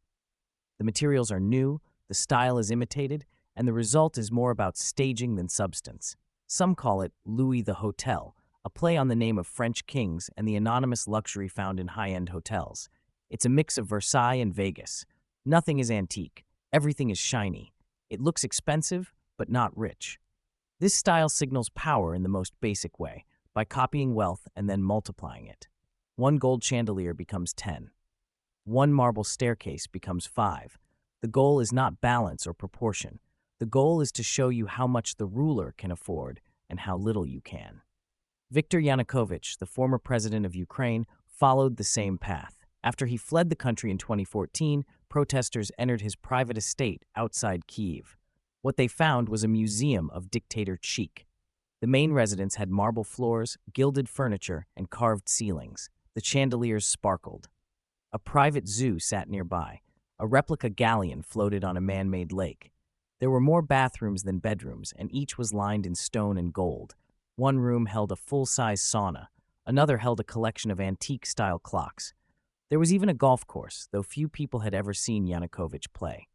The materials are new, the style is imitated, and the result is more about staging than substance. Some call it Louis the Hotel, a play on the name of French kings and the anonymous luxury found in high-end hotels. It's a mix of Versailles and Vegas. Nothing is antique. Everything is shiny. It looks expensive, but not rich. This style signals power in the most basic way, by copying wealth and then multiplying it. One gold chandelier becomes 10. One marble staircase becomes 5. The goal is not balance or proportion. The goal is to show you how much the ruler can afford and how little you can. Viktor Yanukovych, the former president of Ukraine, followed the same path. After he fled the country in 2014, protesters entered his private estate outside Kyiv. What they found was a museum of dictator chic. The main residence had marble floors, gilded furniture, and carved ceilings. The chandeliers sparkled. A private zoo sat nearby. A replica galleon floated on a man-made lake. There were more bathrooms than bedrooms, and each was lined in stone and gold. One room held a full-size sauna. Another held a collection of antique-style clocks. There was even a golf course, though few people had ever seen Yanukovych play.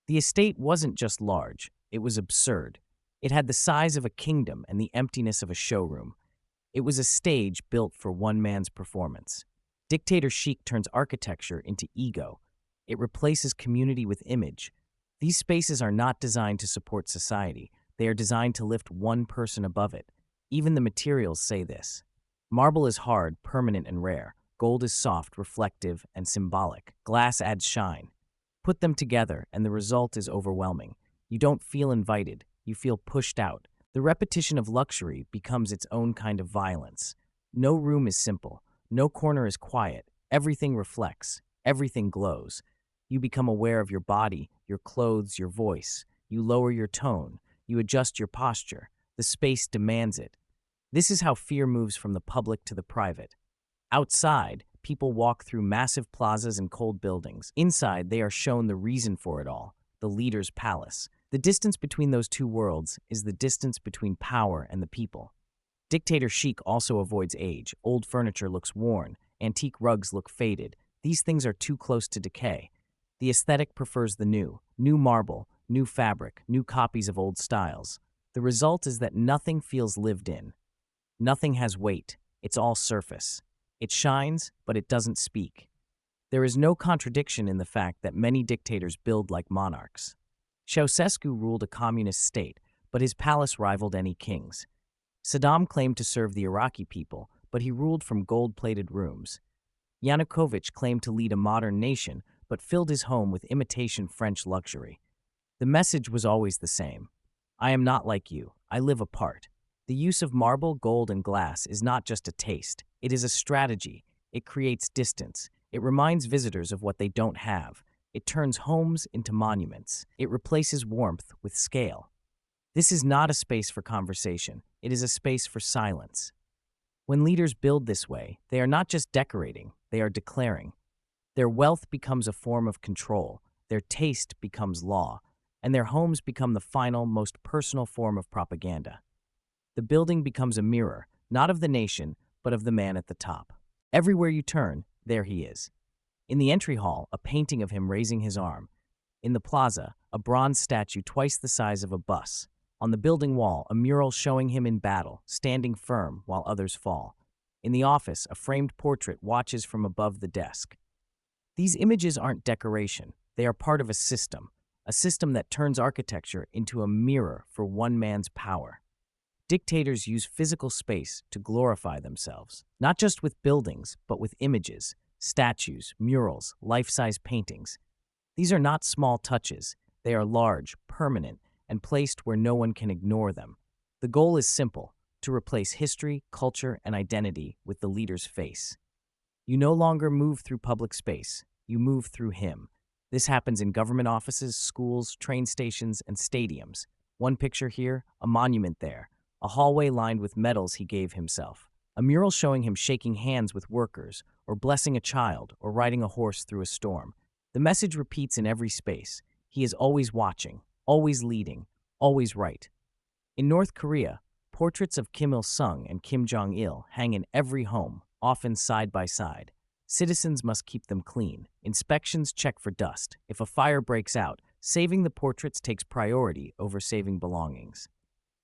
The estate wasn't just large, it was absurd. It had the size of a kingdom and the emptiness of a showroom. It was a stage built for one man's performance. Dictator chic turns architecture into ego. It replaces community with image. These spaces are not designed to support society. They are designed to lift one person above it. Even the materials say this. Marble is hard, permanent, and rare. Gold is soft, reflective, and symbolic. Glass adds shine. Put them together, and the result is overwhelming. You don't feel invited. You feel pushed out. The repetition of luxury becomes its own kind of violence. No room is simple. No corner is quiet. Everything reflects. Everything glows. You become aware of your body, your clothes, your voice. You lower your tone. You adjust your posture. The space demands it. This is how fear moves from the public to the private. Outside, people walk through massive plazas and cold buildings. Inside, they are shown the reason for it all, the leader's palace. The distance between those two worlds is the distance between power and the people. Dictator chic also avoids age. Old furniture looks worn. Antique rugs look faded. These things are too close to decay. The aesthetic prefers the new. New marble, new fabric, new copies of old styles. The result is that nothing feels lived in. Nothing has weight. It's all surface. It shines, but it doesn't speak. There is no contradiction in the fact that many dictators build like monarchs. Ceausescu ruled a communist state, but his palace rivaled any king's. Saddam claimed to serve the Iraqi people, but he ruled from gold-plated rooms. Yanukovych claimed to lead a modern nation, but filled his home with imitation French luxury. The message was always the same. I am not like you. I live apart. The use of marble, gold, and glass is not just a taste. It is a strategy. It creates distance. It reminds visitors of what they don't have. It turns homes into monuments. It replaces warmth with scale. This is not a space for conversation. It is a space for silence. When leaders build this way, they are not just decorating, they are declaring. Their wealth becomes a form of control, their taste becomes law, and their homes become the final, most personal form of propaganda. The building becomes a mirror, not of the nation, but of the man at the top. Everywhere you turn, There he is. In the entry hall, a painting of him raising his arm. In the plaza, a bronze statue twice the size of a bus. On the building wall, a mural showing him in battle, standing firm while others fall. In the office, a framed portrait watches from above the desk. These images aren't decoration. They are part of a system that turns architecture into a mirror for one man's power. Dictators use physical space to glorify themselves, not just with buildings, but with images, statues, murals, life-size paintings. These are not small touches. They are large, permanent, and placed where no one can ignore them. The goal is simple: to replace history, culture, and identity with the leader's face. You no longer move through public space. You move through him. This happens in government offices, schools, train stations, and stadiums. One picture here, a monument there, a hallway lined with medals he gave himself, a mural showing him shaking hands with workers, or blessing a child, or riding a horse through a storm. The message repeats in every space. He is always watching, always leading, always right. In North Korea, portraits of Kim Il-sung and Kim Jong-il hang in every home, often side by side. Citizens must keep them clean. Inspections check for dust. If a fire breaks out, saving the portraits takes priority over saving belongings.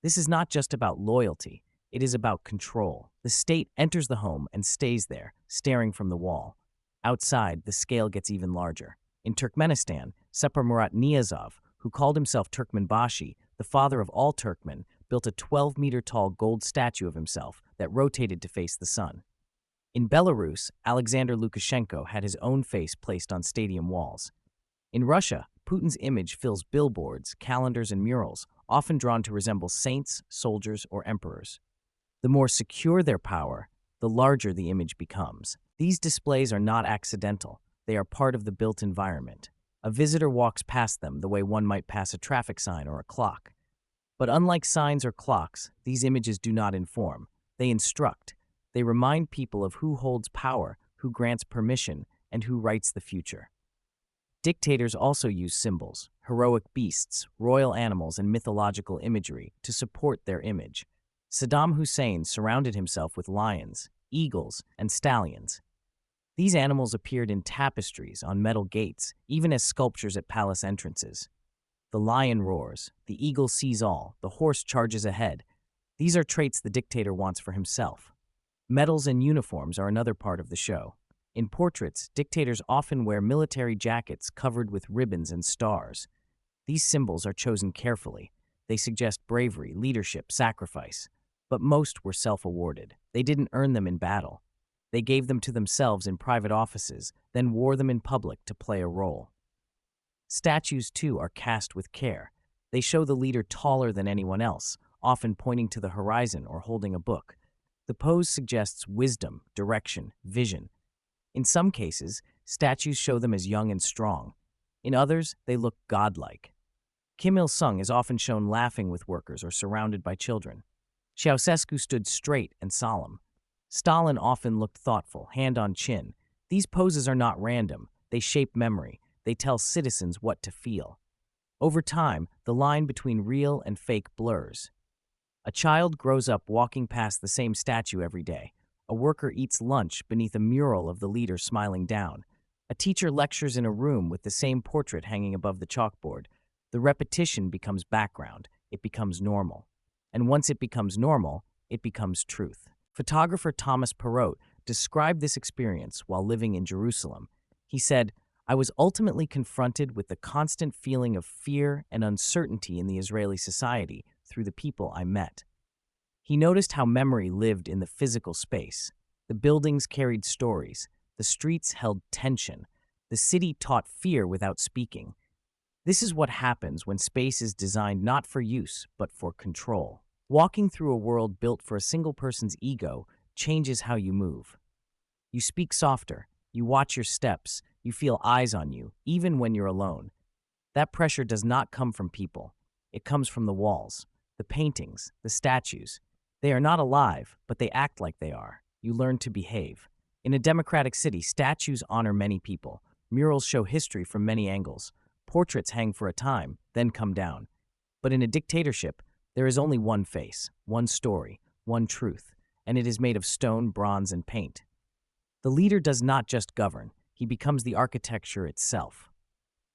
This is not just about loyalty. It is about control. The state enters the home and stays there, staring from the wall. Outside, the scale gets even larger. In Turkmenistan, Separ Murat Niyazov, who called himself Turkmenbashi, the father of all Turkmen, built a 12-meter-tall gold statue of himself that rotated to face the sun. In Belarus, Alexander Lukashenko had his own face placed on stadium walls. In Russia, Putin's image fills billboards, calendars, and murals, often drawn to resemble saints, soldiers, or emperors. The more secure their power, the larger the image becomes. These displays are not accidental. They are part of the built environment. A visitor walks past them the way one might pass a traffic sign or a clock. But unlike signs or clocks, these images do not inform. They instruct. They remind people of who holds power, who grants permission, and who writes the future. Dictators also use symbols, heroic beasts, royal animals, and mythological imagery to support their image. Saddam Hussein surrounded himself with lions, eagles, and stallions. These animals appeared in tapestries on metal gates, even as sculptures at palace entrances. The lion roars, the eagle sees all, the horse charges ahead. These are traits the dictator wants for himself. Medals and uniforms are another part of the show. In portraits, dictators often wear military jackets covered with ribbons and stars. These symbols are chosen carefully. They suggest bravery, leadership, sacrifice. But most were self-awarded. They didn't earn them in battle. They gave them to themselves in private offices, then wore them in public to play a role. Statues, too, are cast with care. They show the leader taller than anyone else, often pointing to the horizon or holding a book. The pose suggests wisdom, direction, vision. In some cases, statues show them as young and strong. In others, they look godlike. Kim Il-sung is often shown laughing with workers or surrounded by children. Ceausescu stood straight and solemn. Stalin often looked thoughtful, hand on chin. These poses are not random. They shape memory. They tell citizens what to feel. Over time, the line between real and fake blurs. A child grows up walking past the same statue every day. A worker eats lunch beneath a mural of the leader smiling down. A teacher lectures in a room with the same portrait hanging above the chalkboard. The repetition becomes background. It becomes normal. And once it becomes normal, it becomes truth. Photographer Thomas Perot described this experience while living in Jerusalem. He said, "I was ultimately confronted with the constant feeling of fear and uncertainty in the Israeli society through the people I met." He noticed how memory lived in the physical space. The buildings carried stories. The streets held tension. The city taught fear without speaking. This is what happens when space is designed not for use, but for control. Walking through a world built for a single person's ego changes how you move. You speak softer. You watch your steps. You feel eyes on you, even when you're alone. That pressure does not come from people. It comes from the walls, the paintings, the statues. They are not alive, but they act like they are. You learn to behave. In a democratic city, statues honor many people. Murals show history from many angles. Portraits hang for a time, then come down. But in a dictatorship, there is only one face, one story, one truth, and it is made of stone, bronze, and paint. The leader does not just govern, he becomes the architecture itself.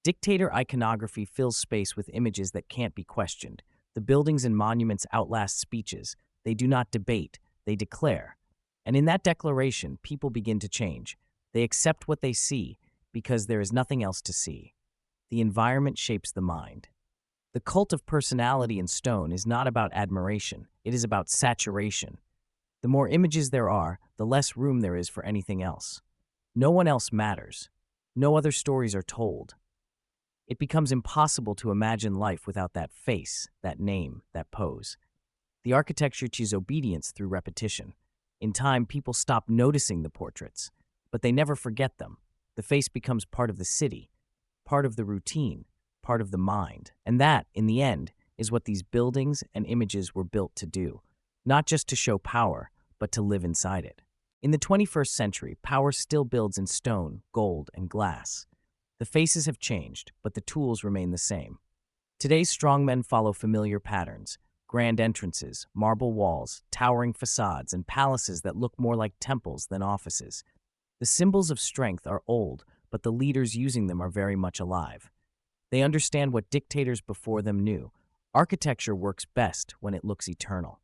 Dictator iconography fills space with images that can't be questioned. The buildings and monuments outlast speeches. They do not debate, they declare. And in that declaration, people begin to change. They accept what they see because there is nothing else to see. The environment shapes the mind. The cult of personality in stone is not about admiration, it is about saturation. The more images there are, the less room there is for anything else. No one else matters. No other stories are told. It becomes impossible to imagine life without that face, that name, that pose. The architecture teaches obedience through repetition. In time, people stop noticing the portraits, but they never forget them. The face becomes part of the city, part of the routine, part of the mind. And that, in the end, is what these buildings and images were built to do. Not just to show power, but to live inside it. In the 21st century, power still builds in stone, gold, and glass. The faces have changed, but the tools remain the same. Today's strongmen follow familiar patterns: grand entrances, marble walls, towering facades, and palaces that look more like temples than offices. The symbols of strength are old, but the leaders using them are very much alive. They understand what dictators before them knew. Architecture works best when it looks eternal.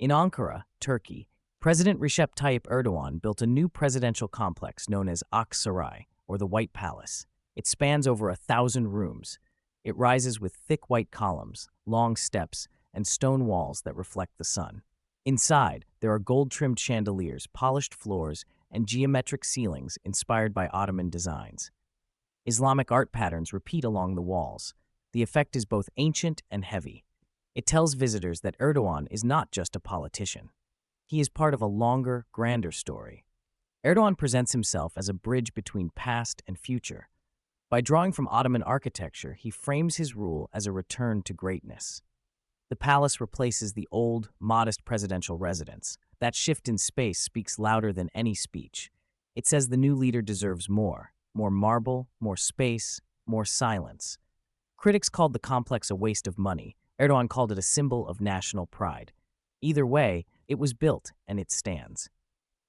In Ankara, Turkey, President Recep Tayyip Erdogan built a new presidential complex known as Aksaray, or the White Palace. It spans over 1,000 rooms. It rises with thick white columns, long steps, and stone walls that reflect the sun. Inside, there are gold-trimmed chandeliers, polished floors, and geometric ceilings inspired by Ottoman designs. Islamic art patterns repeat along the walls. The effect is both ancient and heavy. It tells visitors that Erdogan is not just a politician. He is part of a longer, grander story. Erdogan presents himself as a bridge between past and future. By drawing from Ottoman architecture, he frames his rule as a return to greatness. The palace replaces the old, modest presidential residence. That shift in space speaks louder than any speech. It says the new leader deserves more marble, more space, more silence. Critics called the complex a waste of money. Erdogan called it a symbol of national pride. Either way, it was built and it stands.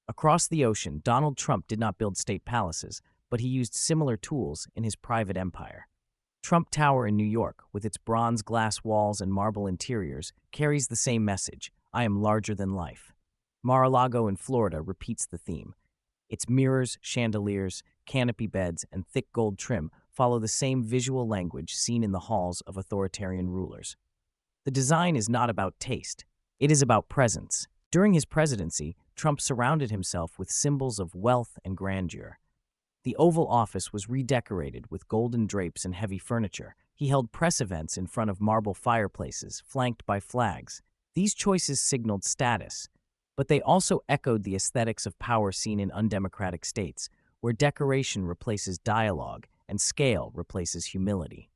Across the ocean, Donald Trump did not build state palaces, but he used similar tools in his private empire. Trump Tower in New York, with its bronze glass walls and marble interiors, carries the same message: I am larger than life. Mar-a-Lago in Florida repeats the theme. Its mirrors, chandeliers, canopy beds, and thick gold trim follow the same visual language seen in the halls of authoritarian rulers. The design is not about taste. It is about presence. During his presidency, Trump surrounded himself with symbols of wealth and grandeur. The Oval Office was redecorated with golden drapes and heavy furniture. He held press events in front of marble fireplaces, flanked by flags. These choices signaled status, but they also echoed the aesthetics of power seen in undemocratic states, where decoration replaces dialogue and scale replaces humility.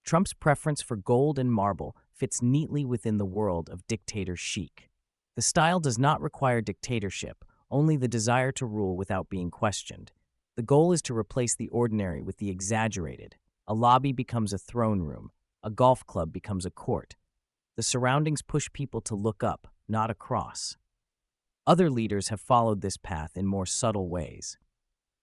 Trump's preference for gold and marble fits neatly within the world of dictator chic. The style does not require dictatorship, only the desire to rule without being questioned. The goal is to replace the ordinary with the exaggerated. A lobby becomes a throne room. A golf club becomes a court. The surroundings push people to look up, not across. Other leaders have followed this path in more subtle ways.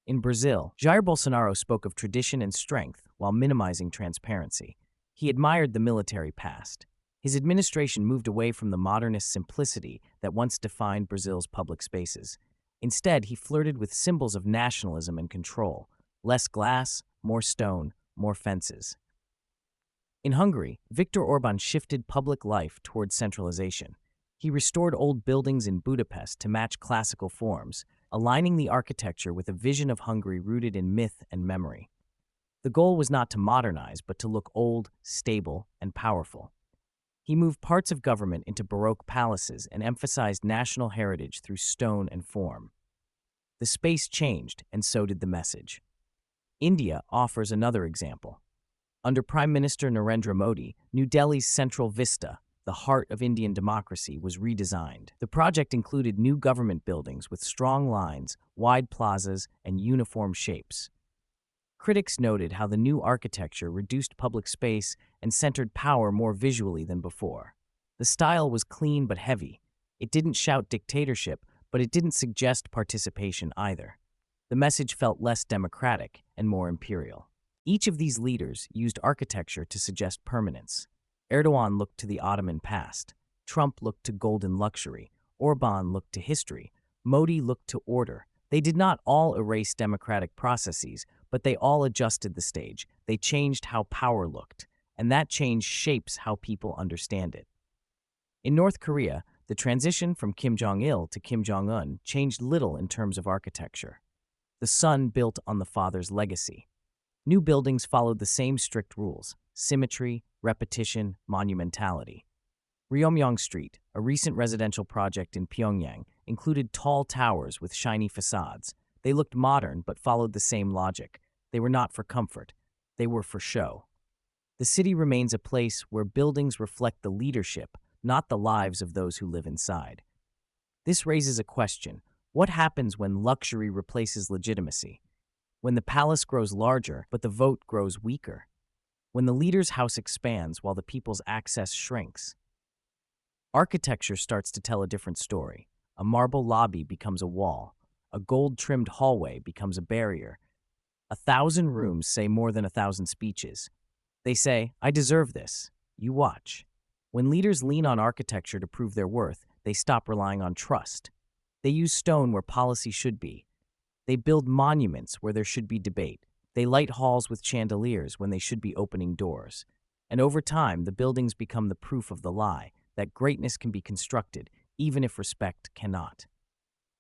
In Brazil, Jair Bolsonaro spoke of tradition and strength while minimizing transparency. He admired the military past. His administration moved away from the modernist simplicity that once defined Brazil's public spaces. Instead, he flirted with symbols of nationalism and control: less glass, more stone, more fences. In Hungary, Viktor Orban shifted public life toward centralization. He restored old buildings in Budapest to match classical forms, aligning the architecture with a vision of Hungary rooted in myth and memory. The goal was not to modernize, but to look old, stable, and powerful. He moved parts of government into Baroque palaces and emphasized national heritage through stone and form. The space changed, and so did the message. India offers another example. Under Prime Minister Narendra Modi, New Delhi's central vista, the heart of Indian democracy, was redesigned. The project included new government buildings with strong lines, wide plazas, and uniform shapes. Critics noted how the new architecture reduced public space and centered power more visually than before. The style was clean but heavy. It didn't shout dictatorship, but it didn't suggest participation either. The message felt less democratic and more imperial. Each of these leaders used architecture to suggest permanence. Erdogan looked to the Ottoman past. Trump looked to golden luxury. Orbán looked to history. Modi looked to order. They did not all erase democratic processes, but they all adjusted the stage. They changed how power looked, and that change shapes how people understand it. In North Korea, the transition from Kim Jong-il to Kim Jong-un changed little in terms of architecture. The son built on the father's legacy. New buildings followed the same strict rules: symmetry, repetition, monumentality. Ryomyong Street, a recent residential project in Pyongyang, included tall towers with shiny facades. They looked modern but followed the same logic. They were not for comfort. They were for show. The city remains a place where buildings reflect the leadership, not the lives of those who live inside. This raises a question. What happens when luxury replaces legitimacy? When the palace grows larger, but the vote grows weaker? When the leader's house expands while the people's access shrinks? Architecture starts to tell a different story. A marble lobby becomes a wall. A gold-trimmed hallway becomes a barrier. 1,000 rooms say more than 1,000 speeches. They say, "I deserve this." You watch. When leaders lean on architecture to prove their worth, they stop relying on trust. They use stone where policy should be. They build monuments where there should be debate. They light halls with chandeliers when they should be opening doors. And over time, the buildings become the proof of the lie, that greatness can be constructed, even if respect cannot.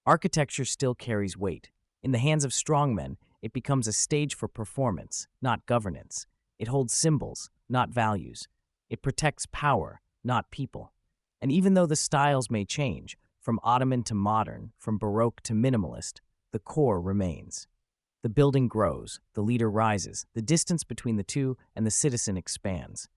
Architecture still carries weight. In the hands of strongmen, it becomes a stage for performance, not governance. It holds symbols, not values. It protects power, not people. And even though the styles may change, from Ottoman to modern, from Baroque to minimalist, the core remains. The building grows, the leader rises, the distance between the two and the citizen expands.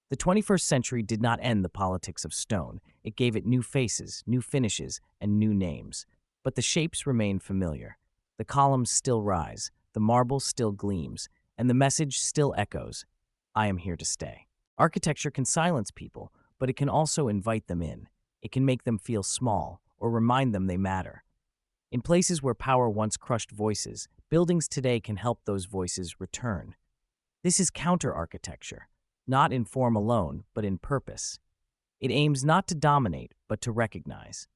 The 21st century did not end the politics of stone. It gave it new faces, new finishes, and new names. But the shapes remain familiar. The columns still rise, the marble still gleams, and the message still echoes: I am here to stay. Architecture can silence people, but it can also invite them in. It can make them feel small or remind them they matter. In places where power once crushed voices, buildings today can help those voices return. This is counter-architecture, not in form alone, but in purpose. It aims not to dominate, but to recognize,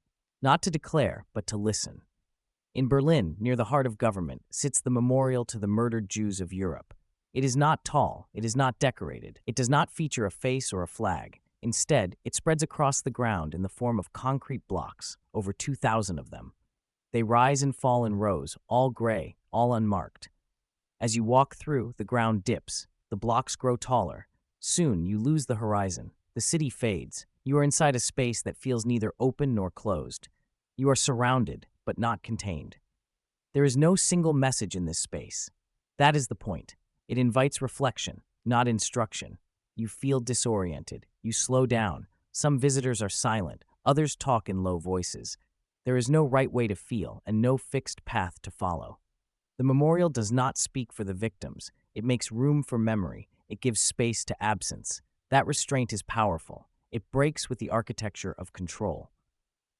not to declare, but to listen. In Berlin, near the heart of government, sits the memorial to the murdered Jews of Europe. It is not tall, it is not decorated, it does not feature a face or a flag. Instead, it spreads across the ground in the form of concrete blocks, over 2,000 of them. They rise and fall in rows, all gray, all unmarked. As you walk through, the ground dips, the blocks grow taller. Soon, you lose the horizon. The city fades. You are inside a space that feels neither open nor closed. You are surrounded, but not contained. There is no single message in this space. That is the point. It invites reflection, not instruction. You feel disoriented. You slow down. Some visitors are silent. Others talk in low voices. There is no right way to feel and no fixed path to follow. The memorial does not speak for the victims. It makes room for memory. It gives space to absence. That restraint is powerful. It breaks with the architecture of control.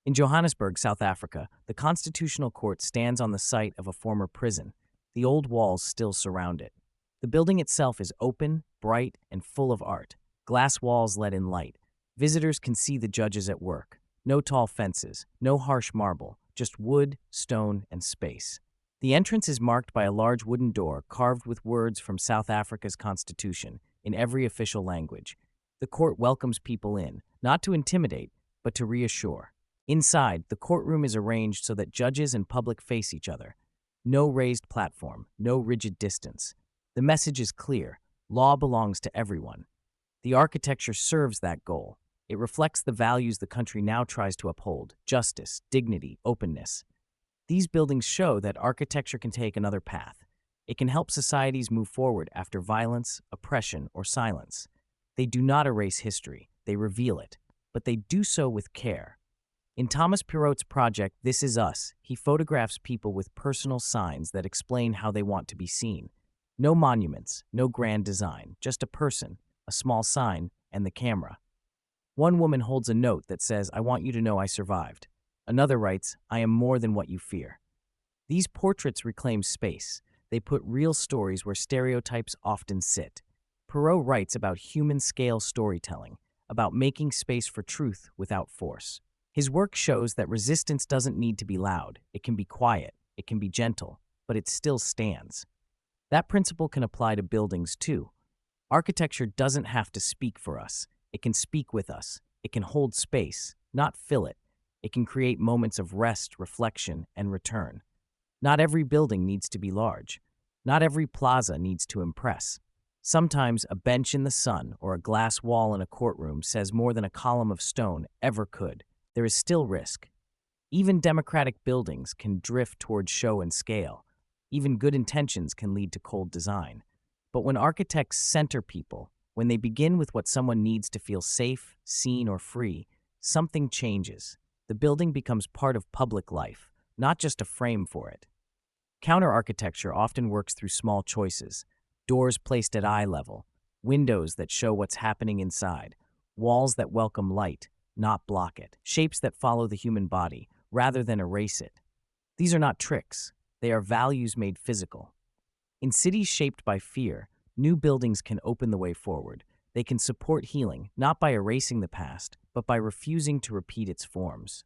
In Johannesburg, South Africa, the Constitutional Court stands on the site of a former prison. The old walls still surround it. The building itself is open, bright, and full of art. Glass walls let in light. Visitors can see the judges at work. No tall fences, no harsh marble, just wood, stone, and space. The entrance is marked by a large wooden door carved with words from South Africa's constitution in every official language. The court welcomes people in, not to intimidate, but to reassure. Inside, the courtroom is arranged so that judges and public face each other. No raised platform, no rigid distance. The message is clear: law belongs to everyone. The architecture serves that goal. It reflects the values the country now tries to uphold: justice, dignity, openness. These buildings show that architecture can take another path. It can help societies move forward after violence, oppression, or silence. They do not erase history, they reveal it, but they do so with care. In Thomas Perrault's project, This Is Us, he photographs people with personal signs that explain how they want to be seen. No monuments, no grand design, just a person, a small sign, and the camera. One woman holds a note that says, "I want you to know I survived." Another writes, I am more than what you fear. These portraits reclaim space. They put real stories where stereotypes often sit. Perrault writes about human-scale storytelling, about making space for truth without force. His work shows that resistance doesn't need to be loud. It can be quiet, it can be gentle, but it still stands. That principle can apply to buildings too. Architecture doesn't have to speak for us. It can speak with us. It can hold space, not fill it. It can create moments of rest, reflection, and return. Not every building needs to be large. Not every plaza needs to impress. Sometimes a bench in the sun or a glass wall in a courtroom says more than a column of stone ever could. There is still risk. Even democratic buildings can drift toward show and scale. Even good intentions can lead to cold design. But when architects center people, when they begin with what someone needs to feel safe, seen, or free, something changes. The building becomes part of public life, not just a frame for it. Counter-architecture often works through small choices: doors placed at eye level, windows that show what's happening inside, walls that welcome light, not block it, shapes that follow the human body rather than erase it. These are not tricks. They are values made physical. In cities shaped by fear, new buildings can open the way forward. They can support healing, not by erasing the past, but by refusing to repeat its forms.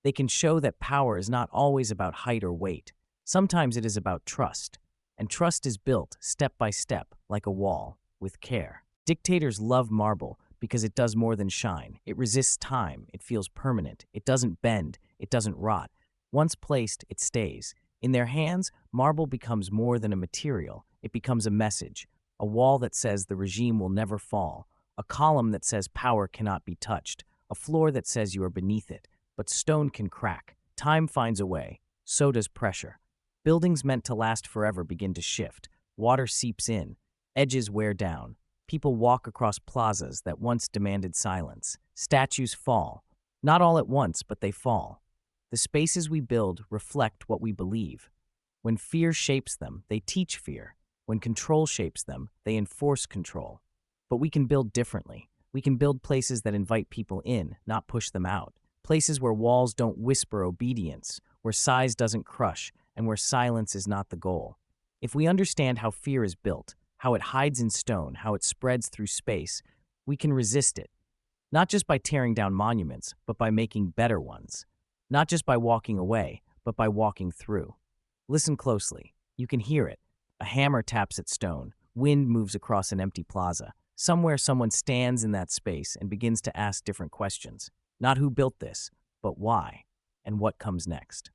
They can show that power is not always about height or weight. Sometimes it is about trust, and trust is built step by step, like a wall, with care. Dictators love marble because it does more than shine. It resists time, it feels permanent, it doesn't bend, it doesn't rot. Once placed, it stays. In their hands, marble becomes more than a material. It becomes a message, a wall that says the regime will never fall, a column that says power cannot be touched, a floor that says you are beneath it. But stone can crack. Time finds a way. So does pressure. Buildings meant to last forever begin to shift. Water seeps in. Edges wear down. People walk across plazas that once demanded silence. Statues fall. Not all at once, but they fall. The spaces we build reflect what we believe. When fear shapes them, they teach fear. When control shapes them, they enforce control. But we can build differently. We can build places that invite people in, not push them out. Places where walls don't whisper obedience, where size doesn't crush, and where silence is not the goal. If we understand how fear is built, how it hides in stone, how it spreads through space, we can resist it. Not just by tearing down monuments, but by making better ones. Not just by walking away, but by walking through. Listen closely. You can hear it. A hammer taps at stone. Wind moves across an empty plaza. Somewhere someone stands in that space and begins to ask different questions. Not who built this, but why, and what comes next.